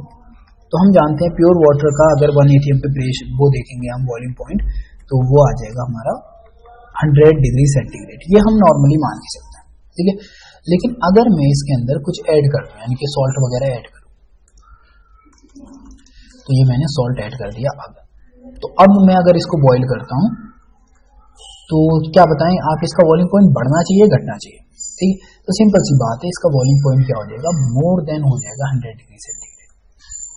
तो हम जानते हैं प्योर वाटर का अगर 1 atm पे प्रेशर वो देखेंगे हम बॉइलिंग पॉइंट, तो वो आ जाएगा हमारा 100 डिग्री सेंटीग्रेड। ये हम नॉर्मली मान के चलते हैं। ठीक है, लेकिन अगर मैं इसके अंदर कुछ ऐड कर दूं, यानी कि सॉल्ट वगैरह ऐड करूं, तो ये मैंने सॉल्ट ऐड कर दिया। तो अब मैं अगर इसको बॉइल करता हूं तो क्या बताएं आप, इसका बॉइलिंग पॉइंट बढ़ना चाहिए घटना चाहिए। ठीक, तो सिंपल सी बात है, इसका बॉइलिंग पॉइंट क्या हो जाएगा, मोर देन हो जाएगा 100 डिग्री सेंटीग्रेड।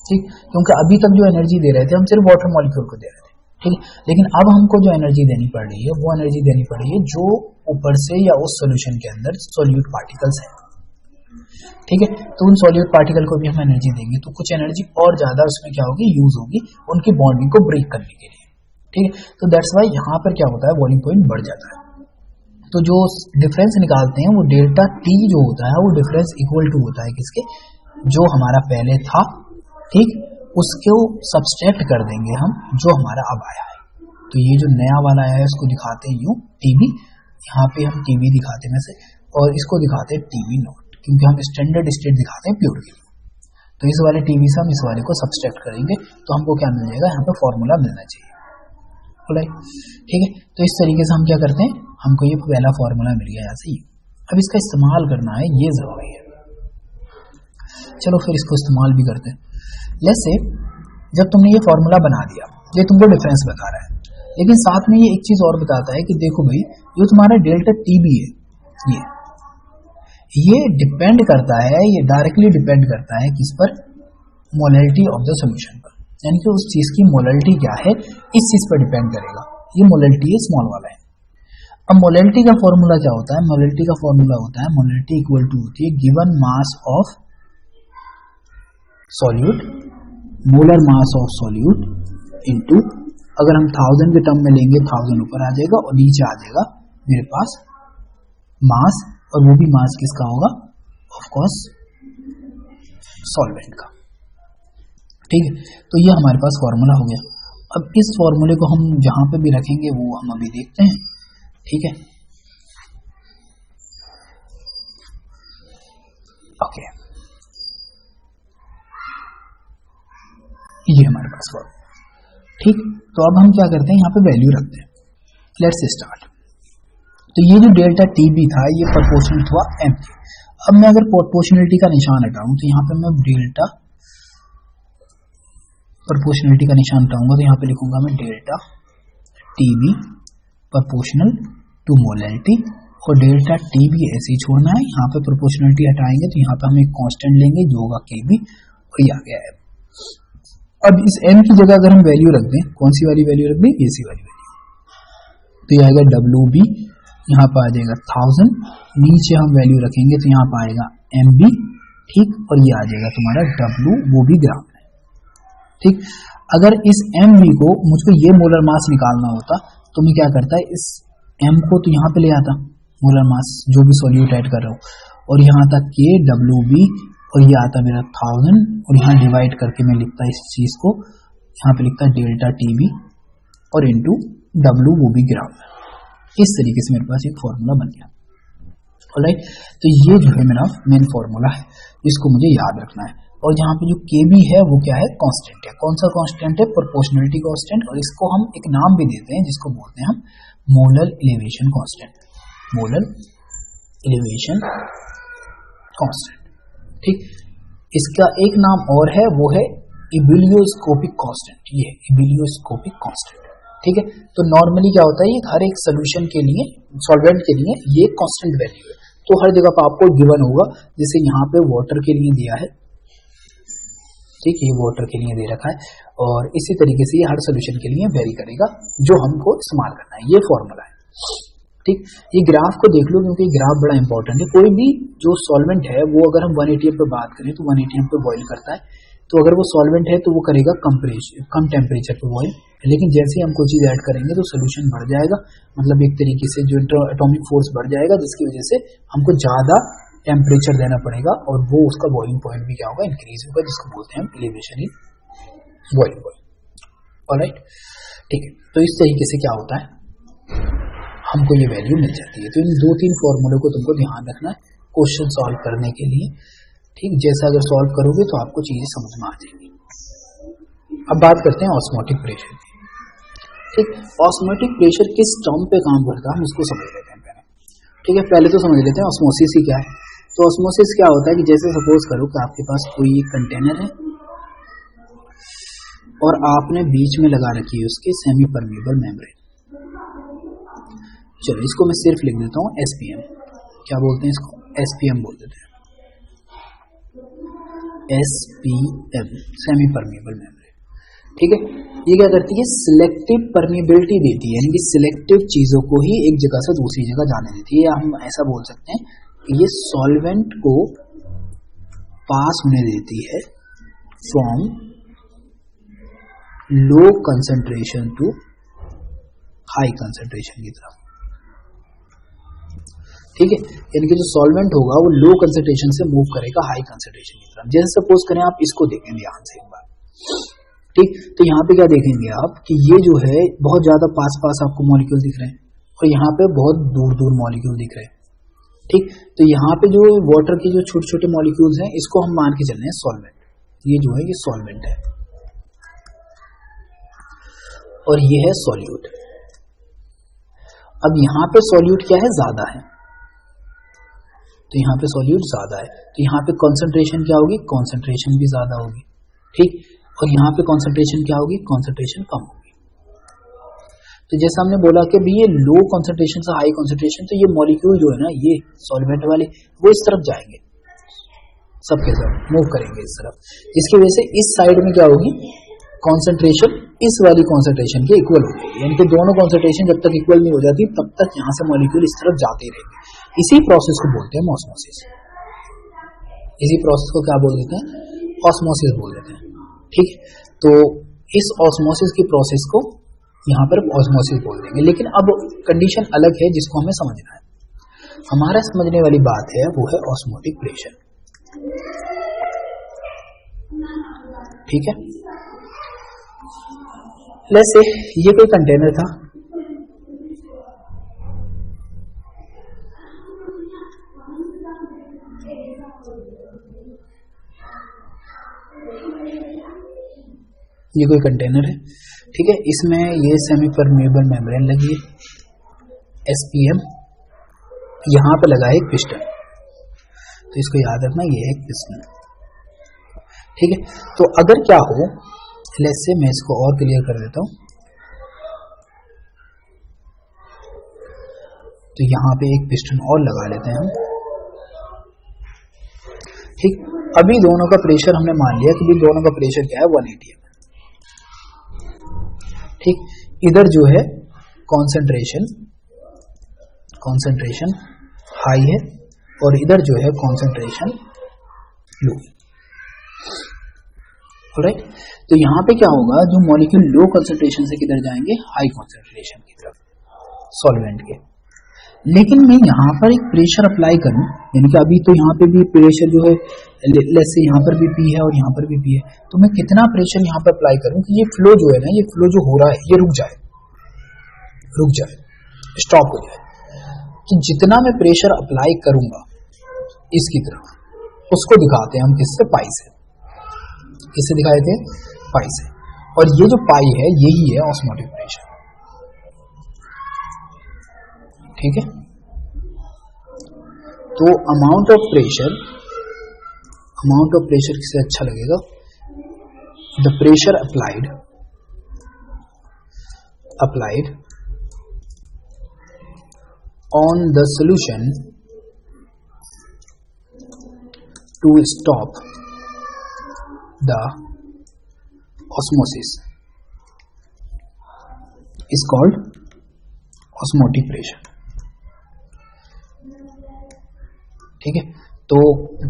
ठीक, क्योंकि अभी तक जो एनर्जी दे रहे थे हम सिर्फ वाटर मॉलिक्यूल को दे रहे थे। ठीक, लेकिन अब हमको जो एनर्जी देनी पड़ रही है वो एनर्जी देनी पड़ रही है जो ऊपर से या उस सॉल्यूशन के अंदर सॉल्यूट पार्टिकल्स हैं। ठीक है, तो उन सॉल्यूट पार्टिकल को भी हम एनर्जी देंगे, तो कुछ एनर्जी और ज्यादा उसमें क्या होगी, यूज होगी उनकी बॉन्डिंग को ब्रेक करने के लिए। ठीक है, तो दैट्स वाई यहाँ पर क्या होता है, बॉइलिंग पॉइंट बढ़ जाता है। तो जो डिफरेंस निकालते हैं वो डेल्टा टी जो होता है वो डिफरेंस इक्वल टू होता है किसके, जो हमारा पहले था। ठीक, उसको सब्सट्रैक्ट कर देंगे हम जो हमारा अब आया है। तो ये जो नया वाला आया है उसको दिखाते हैं यूं टीबी, यहाँ पे हम टीबी दिखाते हैं वैसे, और इसको दिखाते हैं टीबी नॉट, क्योंकि हम स्टैंडर्ड स्टेट दिखाते हैं प्योर के लिए। तो इस वाले टीबी से हम इस वाले को सब्सट्रैक्ट करेंगे तो हमको क्या मिल जाएगा, यहाँ पे फॉर्मूला मिलना चाहिए। ठीक है, तो इस तरीके से हम क्या करते हैं, हमको ये पहला फॉर्मूला मिल गया ऐसे ही। अब इसका इस्तेमाल करना है, ये जरूरी है। चलो फिर इसको इस्तेमाल भी करते हैं। जैसे जब तुमने ये फॉर्मूला बना दिया, ये तुमको डिफरेंस बता रहा है। लेकिन साथ में ये एक चीज और बताता है कि देखो भाई जो तुम्हारा डेल्टा टीबी है ये डिपेंड करता है, ये डायरेक्टली डिपेंड करता है किस पर, मोलैलिटी ऑफ द सॉल्यूशन पर, यानी कि उस चीज की मोलैलिटी क्या है इस चीज पर डिपेंड करेगा। ये मोलैलिटी है स्मॉल वाला है। अब मोलैलिटी का फॉर्मूला क्या होता है, मोलैलिटी का फॉर्मूला होता है मोलैलिटी इक्वल टू होती है given mass of solute, molar mass of solute into, अगर हम 1000 के टर्म में लेंगे 1000 ऊपर आ जाएगा और नीचे आ जाएगा मेरे पास मास, और वो भी मास किसका होगा, ऑफ कोर्स सॉल्वेंट का। ठीक है, तो ये हमारे पास फॉर्मूला हो गया। अब इस फॉर्मूले को हम जहां पे भी रखेंगे वो हम अभी देखते हैं। ठीक है, ओके, ये हमारे पास फॉर्मूला। ठीक, तो अब हम क्या करते हैं, यहाँ पे वैल्यू रखते हैं। Let's start. तो ये जो डेल्टा टीबी था ये प्रोपोर्शनल हुआ एम के। अब मैं अगर प्रोपोर्शनलिटी का निशान हटाऊं तो यहाँ पे मैं डेल्टा प्रोपोर्शनलिटी का निशान हटाऊंगा तो यहाँ पे लिखूंगा मैं delta TB proportional to molality, और डेल्टा टीबी ऐसे ही छोड़ना है। यहाँ पे प्रोपोर्शनलिटी हटाएंगे तो यहाँ पे हम एक कांस्टेंट लेंगे जो होगा केबी, और ये आ गया है। अब इस एम की जगह अगर हम वैल्यू रख दें, कौन सी वाली वैल्यू रख दें, एसी वाली वैल्यू, तो ये आएगा डब्ल्यू बी, यहाँ पर आ जाएगा 1000, नीचे हम वैल्यू रखेंगे तो यहाँ पर आएगा एम बी। ठीक, और ये आ जाएगा तुम्हारा डब्ल्यू, वो भी ग्राम है। ठीक, अगर इस एम बी को मुझको ये मोलर मास निकालना होता तो मैं क्या करता है, इस एम को तो यहाँ पे ले आता, मोलर मास जो भी सॉल्यूट ऐड कर रहा हूँ, और यहाँ तक के डब्ल्यू बी, और ये आता मेरा 1000, और यहाँ डिवाइड करके मैं लिखता इस चीज को, यहाँ पे लिखता डेल्टा टीबी और इनटू डब्ल्यू, वो भी ग्राम है। इस तरीके से मेरे पास एक फॉर्मूला बन गया। ऑलराइट, तो ये जो है मेरा मेन फॉर्मूला है, इसको मुझे याद रखना है। और यहाँ पे जो Kb है वो क्या है, कांस्टेंट है। कौन सा कांस्टेंट है, प्रोपोर्शनलिटी कांस्टेंट, और इसको हम एक नाम भी देते हैं जिसको बोलते हैं हम molar elevation constant, molar elevation constant. ठीक, इसका एक नाम और है, वो है इबिलियोस्कोपिक कांस्टेंट। ये इबिलियोस्कोपिक कांस्टेंट। ठीक है, तो नॉर्मली क्या होता है, ये हर एक सोल्यूशन के लिए, सॉल्वेंट के लिए ये कांस्टेंट वैल्यू है, तो हर जगह पर आपको गिवन होगा। जैसे यहाँ पे वाटर के लिए दिया है, ठीक है, ये वाटर के लिए दे रखा है, और इसी तरीके से ये हर सोल्यूशन के लिए वेरी करेगा जो हमको इस्तेमाल करना है। ये फॉर्मूला है। ठीक, ये ग्राफ को देख लो क्योंकि ग्राफ बड़ा इंपॉर्टेंट है। कोई भी जो सॉल्वेंट है वो अगर हम 1 atm पे बात करें तो 1 atm पे बॉइल करता है, तो अगर वो सॉल्वेंट है तो वो करेगा कम टेम्परेचर पे बॉइल, लेकिन जैसे ही हम कोई चीज ऐड करेंगे तो सोल्यूशन बढ़ जाएगा, मतलब एक तरीके से जो एटॉमिक फोर्स बढ़ जाएगा, जिसकी वजह से हमको ज्यादा टेम्परेचर देना पड़ेगा, और वो उसका बॉइलिंग पॉइंट भी क्या होगा, इंक्रीज होगा, जिसको बोलते हैं elevation in boiling point. Alright, ठीक है, तो इस तरीके से क्या होता है, हमको ये वैल्यू मिल जाती है। तो इन 2-3 फॉर्मूले को तुमको ध्यान रखना है क्वेश्चन सॉल्व करने के लिए। ठीक, जैसा अगर सॉल्व करोगे तो आपको चीजें समझ में आ जाएंगी। अब बात करते हैं ऑस्मोटिक प्रेशर की। ठीक, ऑस्मोटिक प्रेशर किस टर्म पे काम करता है हम उसको समझ लेते हैं पहले। ठीक है, पहले तो समझ लेते हैं ऑस्मोसिस ही क्या है। तो ऑस्मोसिस क्या होता है कि जैसे सपोज करो कि आपके पास कोई कंटेनर है और आपने बीच में लगा रखी है उसके सेमी परमेबल मेम्ब्रेन। चलो इसको मैं सिर्फ लिख देता हूँ एसपीएम। क्या बोलते हैं इसको, एसपीएम बोल देते हैं, एसपीएम, सेमी परमेबल मेम्ब्रेन। ठीक है, ये क्या करती है, सिलेक्टिव परमेबिलिटी देती है, यानी कि सिलेक्टिव चीजों को ही एक जगह से दूसरी जगह जाने देती है। या हम ऐसा बोल सकते हैं कि ये सॉल्वेंट को पास होने देती है from low concentration to high concentration की तरफ। ठीक है, यानी कि जो सॉल्वेंट होगा वो लो कंसंट्रेशन से मूव करेगा हाई कंसंट्रेशन की तरफ। जैसे सपोज करें आप इसको देखें ध्यान से एक बार। ठीक, तो यहाँ पे क्या देखेंगे आप कि ये जो है बहुत ज्यादा पास पास आपको मॉलिक्यूल दिख रहे हैं, और यहाँ पे बहुत दूर दूर मॉलिक्यूल दिख रहे हैं। ठीक, तो यहाँ पे जो वाटर के जो छोटे छोटे मॉलिक्यूल्स हैं इसको हम मान के चल रहे हैं सॉल्वेंट। ये जो है ये सॉल्वेंट है, और ये है सॉल्यूट। अब यहाँ पे सॉल्यूट क्या है, ज्यादा है, तो यहाँ पे सॉल्यूट ज्यादा है, तो यहाँ पे कॉन्सेंट्रेशन क्या होगी, कॉन्सेंट्रेशन भी ज्यादा होगी। ठीक, और यहाँ पे कॉन्सेंट्रेशन क्या होगी, कॉन्सेंट्रेशन कम होगी। तो जैसे हमने बोला कि भी ये लो कॉन्सेंट्रेशन से हाई कॉन्सेंट्रेशन, तो ये मॉलिक्यूल जो है ना ये सॉल्वेंट वाले वो इस तरफ जाएंगे, सबके सब मूव करेंगे इस तरफ, जिसकी वजह से इस साइड में क्या होगी, कॉन्सेंट्रेशन इस वाली कॉन्सेंट्रेशन के इक्वल होगी, यानी कि दोनों कॉन्सेंट्रेशन जब तक इक्वल नहीं हो जाती तब तक यहाँ से मॉलिक्यूल इस तरफ जाते रहेंगे। इसी प्रोसेस को बोलते हैं ऑस्मोसिस। इसी प्रोसेस को क्या बोल देते हैं, ऑस्मोसिस बोल देते हैं। ठीक, तो इस ऑस्मोसिस की प्रोसेस को यहाँ पर ऑस्मोसिस बोल देंगे। लेकिन अब कंडीशन अलग है जिसको हमें समझना है। हमारा समझने वाली बात है वो है ऑस्मोटिक प्रेशर। ठीक है, जैसे ये कोई कंटेनर था, ये कोई कंटेनर है, ठीक है, इसमें ये सेमी परमेबल मेम्ब्रेन लगी है SPM, यहां पे लगा है एक पिस्टन, तो इसको याद रखना ये है एक पिस्टन। ठीक है, तो अगर क्या हो, लेट्स से मैं इसको और क्लियर कर देता हूं, तो यहां पे एक पिस्टन और लगा लेते हैं हम। ठीक, अभी दोनों का प्रेशर हमने मान लिया कि दोनों का प्रेशर क्या है 180 है। ठीक, इधर जो है कॉन्सेंट्रेशन हाई है और इधर जो है कॉन्सेंट्रेशन लो। राइट, तो यहां पे क्या होगा, जो मॉलिक्यूल लो कॉन्सेंट्रेशन से किधर जाएंगे, हाई कॉन्सेंट्रेशन की तरफ, सॉल्वेंट के। लेकिन मैं यहां पर एक प्रेशर अप्लाई करूं, यानी कि अभी तो यहां पे भी प्रेशर जो है लेट्स से यहां पर भी P है और यहां पर भी P है, तो मैं कितना प्रेशर यहां पर अप्लाई करूं कि ये फ्लो जो है ना, ये फ्लो जो हो रहा है ये रुक जाए, स्टॉप हो जाए। तो जितना मैं प्रेशर अप्लाई करूंगा इसकी तरफ, उसको दिखाते हैं हम किससे, पाई से। किससे दिखाए थे, पाई से, और ये जो पाई है यही है ऑस्मोटिक प्रेशर। ठीक है, तो अमाउंट ऑफ प्रेशर किससे अच्छा लगेगा, the pressure applied on the solution to stop the osmosis is called osmotic pressure। ठीक है, तो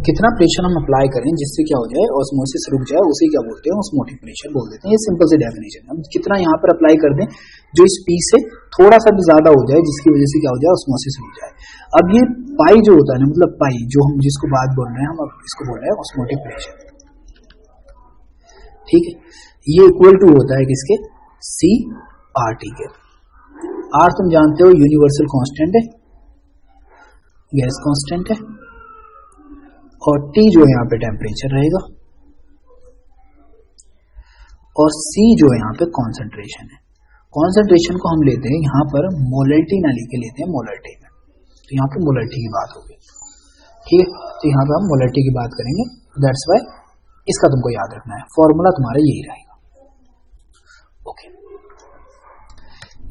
कितना प्रेशर हम अप्लाई करें जिससे क्या हो जाए, ऑस्मोसिस रुक जाए, उसे क्या बोलते हैं, ऑस्मोटिक प्रेशर बोल देते हैं। ये सिंपल सी डेफिनेशन है। हम कितना यहाँ पर अप्लाई कर दें जो इस P से थोड़ा सा भी ज्यादा हो जाए, जिसकी वजह से क्या हो जाए, ऑस्मोसिस रुक जाए। अब ये पाई जो होता है ना, मतलब पाई जो हम जिसको बात बोल रहे हैं, हम अब इसको बोल रहे हैं ऑस्मोटिक प्रेशर। ठीक है, ये इक्वल टू होता है किसके, CRT के। R तुम जानते हो यूनिवर्सल कांस्टेंट है, गैस कांस्टेंट है, और T जो है यहाँ पे टेम्परेचर रहेगा, और C जो है यहाँ पे कॉन्सेंट्रेशन है। कॉन्सेंट्रेशन को हम लेते हैं यहाँ पर मोलरिटी ना लेके लेते हैं मोलरिटी में, तो यहाँ पे मोलरिटी की बात होगी। ठीक है, तो यहाँ पे हम मोलरिटी की बात करेंगे, दैट्स वाई इसका तुमको याद रखना है, फॉर्मूला तुम्हारा यही रहेगा। ओके,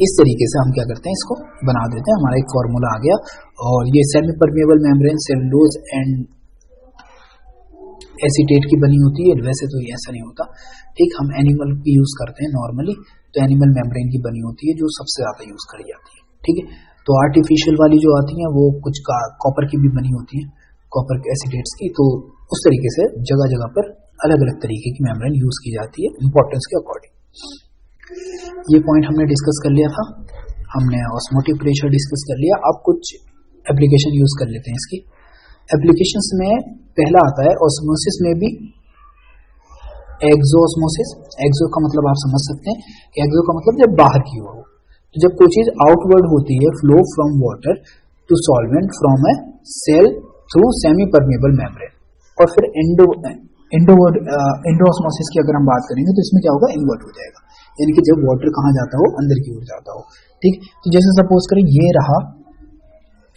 इस तरीके से हम क्या करते हैं, इसको बना देते हैं, हमारा एक फॉर्मूला आ गया। और ये semi permeable membrane cellulose and acetate की बनी होती है, वैसे तो ये ऐसा नहीं होता। ठीक, हम एनिमल की यूज करते हैं नॉर्मली, तो एनिमल मेम्ब्रेन की बनी होती है जो सबसे ज्यादा यूज करी जाती है। ठीक है, तो आर्टिफिशियल वाली जो आती है वो कुछ कॉपर की भी बनी होती है, कॉपर एसीटेट्स की। तो उस तरीके से जगह जगह पर अलग अलग तरीके की मेम्ब्रेन यूज की जाती है इंपॉर्टेंस के अकॉर्डिंग। ये पॉइंट हमने डिस्कस कर लिया था, हमने ऑस्मोटिक प्रेशर डिस्कस कर लिया। अब कुछ एप्लीकेशन यूज कर लेते हैं इसकी। एप्लीकेशंस में पहला आता है ऑस्मोसिस में भी एक्सोऑस्मोसिस। एक्सो का मतलब आप समझ सकते हैं, एक्सो का मतलब जब बाहर की ओर हो, तो जब कोई चीज आउटवर्ड होती है, flow from water to solvent from a cell through semi permeable membrane. और फिर एंडोऑस्मोसिस की अगर हम बात करेंगे तो इसमें क्या होगा, इन्वर्ट हो जाएगा, यानी कि जब वाटर कहाँ जाता हो, अंदर की ओर जाता हो। ठीक, तो जैसे सपोज करें ये रहा,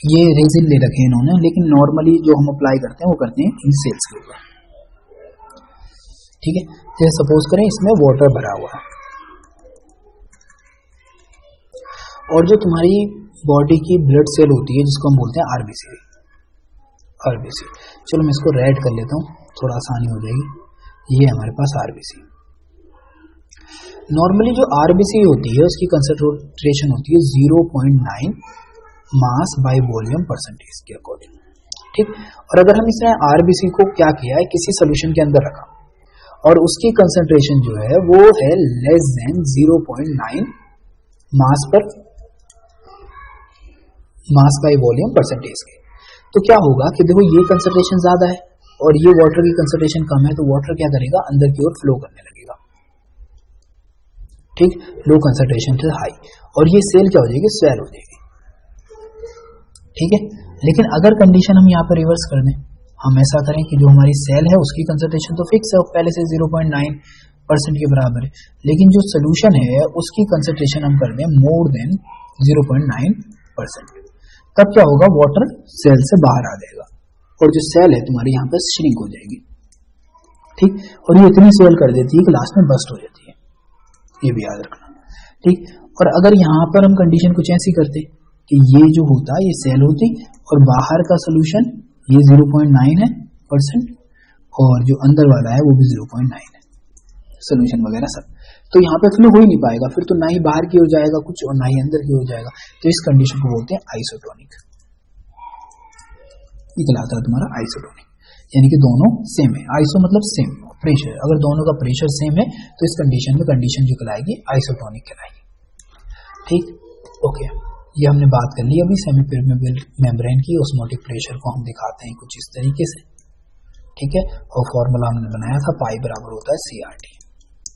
ये रेजिन ले रखे इन्होंने, लेकिन नॉर्मली जो हम अप्लाई करते हैं वो करते हैं इन सेल्स के ऊपर। ठीक है, जैसे सपोज करें इसमें वाटर भरा हुआ है, और जो तुम्हारी बॉडी की ब्लड सेल होती है जिसको हम बोलते हैं आरबीसी। आरबीसी, चलो मैं इसको रेड कर लेता हूँ, थोड़ा आसानी हो जाएगी। ये हमारे पास आरबीसी। नॉर्मली जो आरबीसी होती है उसकी कंसंट्रेशन होती है 0.9 मास बाय वॉल्यूम परसेंटेज के अकॉर्डिंग, ठीक। और अगर हम इसमें आरबीसी को क्या किया है, किसी सोल्यूशन के अंदर रखा और उसकी कंसंट्रेशन जो है वो है लेस देन 0.9 मास पर मास बाय वॉल्यूम परसेंटेज के, तो क्या होगा कि देखो ये कंसंट्रेशन ज्यादा है और ये वाटर की कंसंट्रेशन कम है, तो वाटर क्या करेगा, अंदर की ओर फ्लो करने लगेगा, ठीक। लो कंसंट्रेशन से हाई, और ये सेल क्या हो जाएगी, स्वेल हो जाएगी, ठीक है। लेकिन अगर कंडीशन हम यहाँ पर रिवर्स कर दें, हम ऐसा करें कि जो हमारी सेल है उसकी कंसंट्रेशन तो फिक्स है, पहले से 0.9% के बराबर है, लेकिन जो सोल्यूशन है उसकी कंसंट्रेशन हम कर दें मोर देन 0.9%, तब क्या होगा, वाटर सेल से बाहर आ जाएगा और जो सेल है तुम्हारी यहाँ पर श्रिंक हो जाएगी, ठीक। और ये इतनी सेल कर देती है कि लास्ट में बस्ट हो जाती है, ये भी याद रखना, ठीक। और अगर यहाँ पर हम कंडीशन कुछ ऐसी करते कि ये जो होता ये सेल होती और बाहर का सोल्यूशन ये 0.9 है % और जो अंदर वाला है वो भी 0.9 है, सोल्यूशन वगैरह सब, तो यहाँ पे फ्लो हो ही नहीं पाएगा, फिर तो ना ही बाहर की ओर जाएगा कुछ और ना ही अंदर की ओर जाएगा, तो इस कंडीशन को बोलते हैं आइसोटोनिक। ये कहलाता है तुम्हारा आइसोटोनिक, यानी कि दोनों सेम है, आइसो मतलब सेम, प्रेशर, अगर दोनों का प्रेशर सेम है तो इस कंडीशन में कंडीशन जो कहलाएगी आइसोटोनिक कहलाएगी, ठीक। ओके, ये हमने बात कर ली अभी सेमी परमेबल मेम्ब्रेन की। ऑस्मोटिक प्रेशर को हम दिखाते हैं कुछ इस तरीके से, ठीक है। और फॉर्मूला हमने बनाया था पाई बराबर होता है CRT,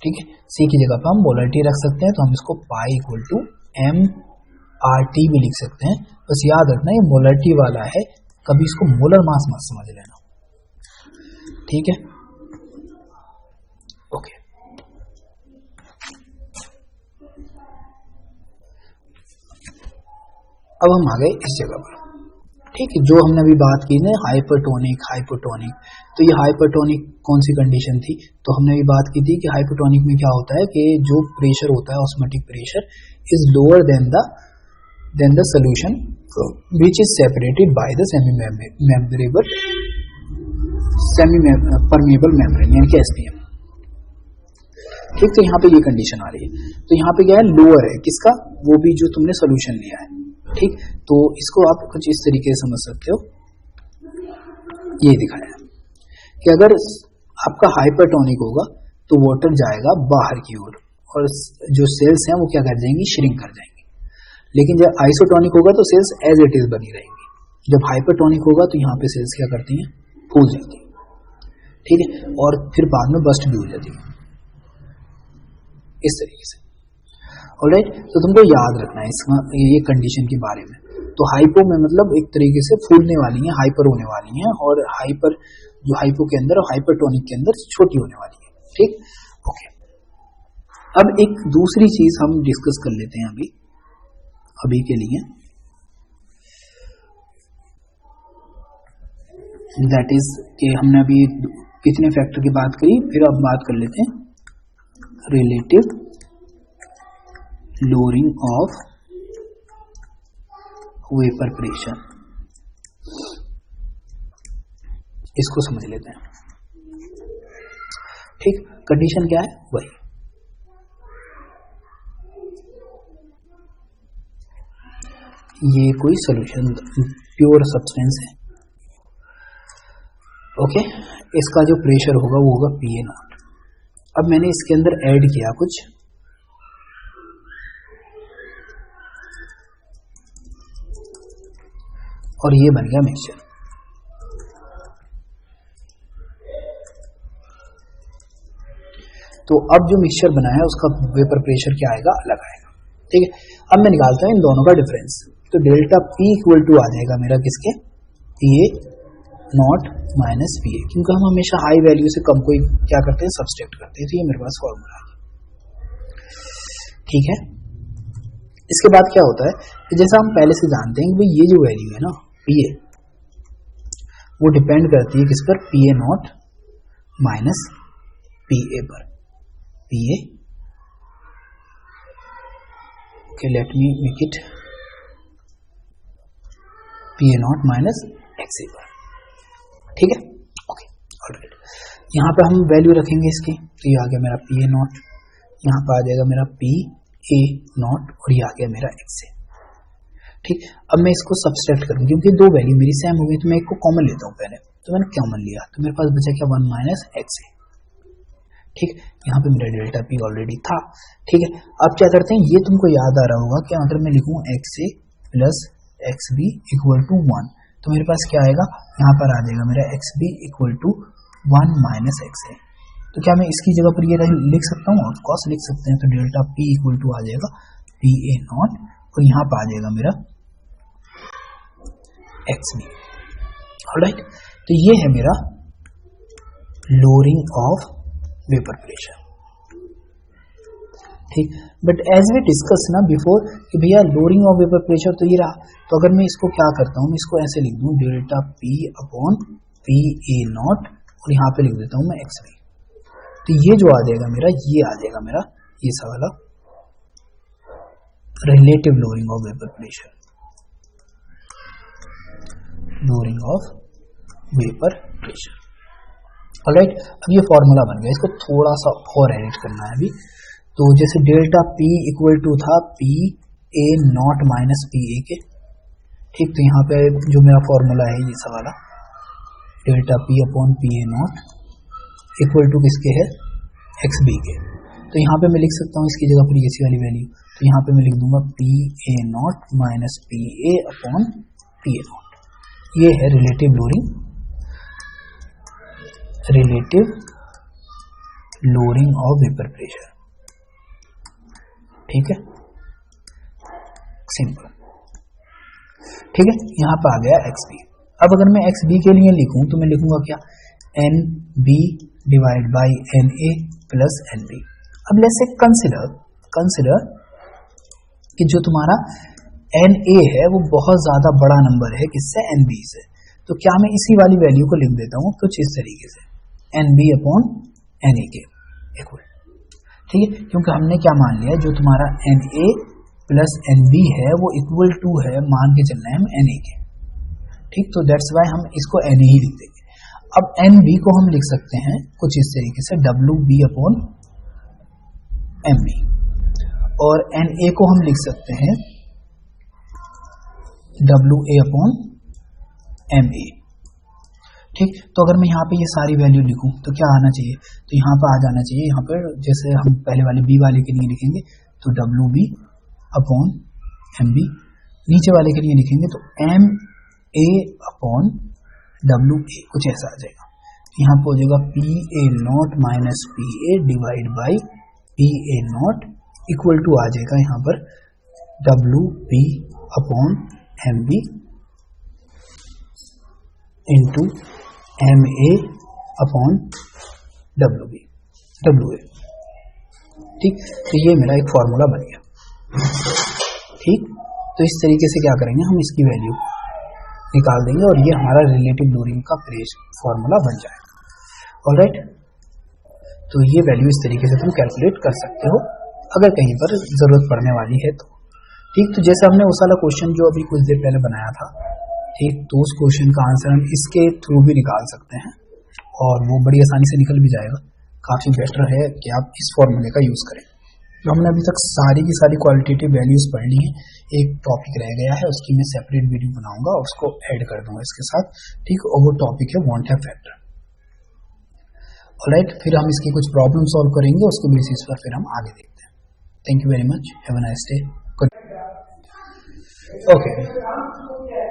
ठीक है। C की जगह पर हम मोलरिटी रख सकते हैं, तो हम इसको पाई इक्वल टू MRT भी लिख सकते हैं। बस याद रखना ये मोलरिटी वाला है, कभी इसको मोलर मास मत समझ लेना, ठीक है। ओके, अब हम आ गए इस जगह पर, ठीक है। जो हमने अभी बात की ना हाइपरटोनिक, हाइपोटोनिक, तो ये हाइपरटोनिक कौन सी कंडीशन थी, तो हमने अभी बात की थी कि हाइपोटोनिक में क्या होता है कि जो प्रेशर होता है osmotic pressure is lower than the solution which is separated by the semi permeable membrane यानी कि SPM, ठीक। तो यहाँ पे ये कंडीशन आ रही है, तो यहाँ पे क्या है, लोअर है किसका, वो भी जो तुमने सोल्यूशन लिया है, ठीक। तो इसको आप कुछ इस तरीके से समझ सकते हो, ये दिखाया कि अगर आपका हाइपरटोनिक होगा तो वाटर जाएगा बाहर की ओर और जो सेल्स हैं वो क्या कर जाएंगी, श्रिंक कर जाएंगी। लेकिन जब आइसोटोनिक होगा तो सेल्स एज इट इज बनी रहेंगी, जब हाइपरटोनिक होगा तो यहाँ पे सेल्स क्या करती हैं, फूल जाती है, ठीक है, और फिर बाद में बस्ट भी हो जाती है, इस तरीके से। ऑलराइट, तो तुमको याद रखना है ये कंडीशन के बारे में। तो हाइपो में मतलब एक तरीके से फूलने वाली है, हाइपर होने वाली है, और हाइपर जो हाइपो के अंदर और हाइपरटोनिक के अंदर छोटी होने वाली है, ठीक। ओके, अब एक दूसरी चीज हम डिस्कस कर लेते हैं अभी के लिए, दैट इज कि हमने अभी कितने फैक्टर की बात करी, फिर अब बात कर लेते हैं relative lowering of vapour pressure, इसको समझ लेते हैं, ठीक। कंडीशन क्या है, वही ये कोई सॉल्यूशन प्योर सब्सटेंस है, ओके। इसका जो प्रेशर होगा वो होगा PA0। अब मैंने इसके अंदर ऐड किया कुछ, और ये बन गया मिक्सचर। तो अब जो मिक्सचर बनाया उसका वेपर प्रेशर क्या आएगा, अलग आएगा, ठीक है। अब मैं निकालता हूं इन दोनों का डिफरेंस, तो डेल्टा P इक्वल टू आ जाएगा मेरा किसके, PA0 माइनस PA, क्योंकि हम हमेशा हाई वैल्यू से कम को क्या करते हैं, सब्सट्रैक्ट करते हैं, तो ये मेरे पास फॉर्मूला है, ठीक है। इसके बाद क्या होता है कि जैसा हम पहले से जानते हैं कि भाई ये जो वैल्यू है ना PA, वो डिपेंड करती है किस पर, PA0 माइनस PA पर, PA okay, let me make it P A naught minus X A bar, ठीक है। ओके, ऑलराइट, यहाँ पे हम वैल्यू रखेंगे इसकी, तो ये आ गया मेरा पी ए नॉट, यहाँ पे आ जाएगा मेरा पी ए नॉट और ये आ गया मेरा एक्स ए, ठीक। अब मैं इसको सब्सट्रैक्ट करूँ क्योंकि दो वैल्यू मेरी सेम हो गई, तो मैं एक को कॉमन लेता हूँ पहले, तो मैंने कॉमन लिया तो मेरे पास बचा क्या 1 माइनस एक्स ए, ठीक। यहाँ पे मेरा डेल्टा पी ऑलरेडी था, ठीक है। अब क्या करते हैं, ये तुमको याद आ रहा होगा कि अगर मैं लिखूँ X A plus X B equal to 1, तो मेरे पास क्या आएगा, यहाँ पर आ जाएगा मेरा X B equal to 1 minus X A. तो क्या मैं इसकी जगह पर ये लिख सकता हूँ, ऑफकोर्स लिख सकते हैं, तो डेल्टा पी इक्वल टू आ जाएगा पी ए नॉट और यहाँ पर आ जाएगा मेरा एक्स बी, ऑलराइट। तो ये है मेरा लोअरिंग ऑफ वेपर प्रेशर, ठीक। बट एज वी डिस्कस ना बिफोर कि भैया लोअरिंग ऑफ वेपर प्रेशर तो ये रहा, तो अगर मैं इसको क्या करता हूँ, मैं इसको ऐसे लिख दूं delta P upon P A naught और यहाँ पे लिख देता हूँ मैं एक्स बी, तो ये जो आ जाएगा मेरा, ये आ जाएगा मेरा ये वाला relative lowering of vapour pressure, lowering of vapour pressure, alright. अब ये फॉर्मूला बन गया, इसको थोड़ा सा और एडिट करना है अभी, तो जैसे डेल्टा पी इक्वल टू था P A naught minus P ए के, ठीक। तो यहाँ पे जो मेरा फॉर्मूला है ये वाला delta P upon P A naught equal to किसके है, एक्स बी के, तो यहाँ पे मैं लिख सकता हूँ इसकी जगह पर इसी वाली वैल्यू, तो यहाँ पे मैं लिख दूंगा P A naught minus P A upon P A not, ये है relative lowering, relative lowering of vapour pressure, ठीक है, सिंपल, ठीक है। यहाँ पे आ गया एक्स बी। अब अगर मैं एक्स बी के लिए लिखूं तो मैं लिखूंगा क्या, N B divide by N A plus N B. अब लेट्स से कंसिडर कि जो तुम्हारा एन ए है वो बहुत ज्यादा बड़ा नंबर है किससे, एन बी से, तो क्या मैं इसी वाली वैल्यू को लिख देता हूं कुछ इस तरीके से, N B upon N A के इक्वल, ठीक है, क्योंकि हमने क्या मान लिया, जो तुम्हारा N A plus N B है वो इक्वल टू है, मान के चलना है हम एन ए के, ठीक। तो दैट्स वाई हम इसको एन ए ही लिख देंगे। अब एन बी को हम लिख सकते हैं कुछ इस तरीके से, W B upon M B, और एन ए को हम लिख सकते हैं W A upon M A, ठीक। तो अगर मैं यहाँ पे ये सारी वैल्यू लिखूं तो क्या आना चाहिए, तो यहाँ पे आ जाना चाहिए, यहाँ पर जैसे हम पहले वाले बी वाले के लिए लिखेंगे तो W B upon M B, नीचे वाले के लिए लिखेंगे तो M A upon W A, कुछ ऐसा आ जाएगा। यहाँ पे हो जाएगा P A naught minus P A divide by P A naught equal to आ जाएगा यहाँ पर W B upon M B into M A upon W A, ठीक। तो ये मेरा एक फॉर्मूला बन गया, ठीक। तो इस तरीके से क्या करेंगे, हम इसकी वैल्यू निकाल देंगे और ये हमारा रिलेटिव लोअरिंग का फॉर्मूला बन जाएगा, ऑलराइट। तो ये वैल्यू इस तरीके से तुम कैलकुलेट कर सकते हो अगर कहीं पर जरूरत पड़ने वाली है तो, ठीक। तो जैसे हमने उस वाला क्वेश्चन जो अभी कुछ देर पहले बनाया था, ठीक, तो उस क्वेश्चन का आंसर हम इसके थ्रू भी निकाल सकते हैं और वो बड़ी आसानी से निकल भी जाएगा। काफी बेटर है कि आप इस फॉर्मूले का यूज करें। तो हमने अभी तक सारी की सारी क्वालिटेटिव वैल्यूज पढ़ ली हैं, एक टॉपिक रह गया है, उसकी मैं सेपरेट वीडियो बनाऊंगा और उसको ऐड कर दूंगा इसके साथ, ठीक। और वो टॉपिक है वांट हैव फैक्टर, ऑलराइट। फिर हम इसकी कुछ प्रॉब्लम सॉल्व करेंगे, उसके बेसिस पर फिर हम आगे देखते हैं। Thank you very much, have a nice day, good, okay.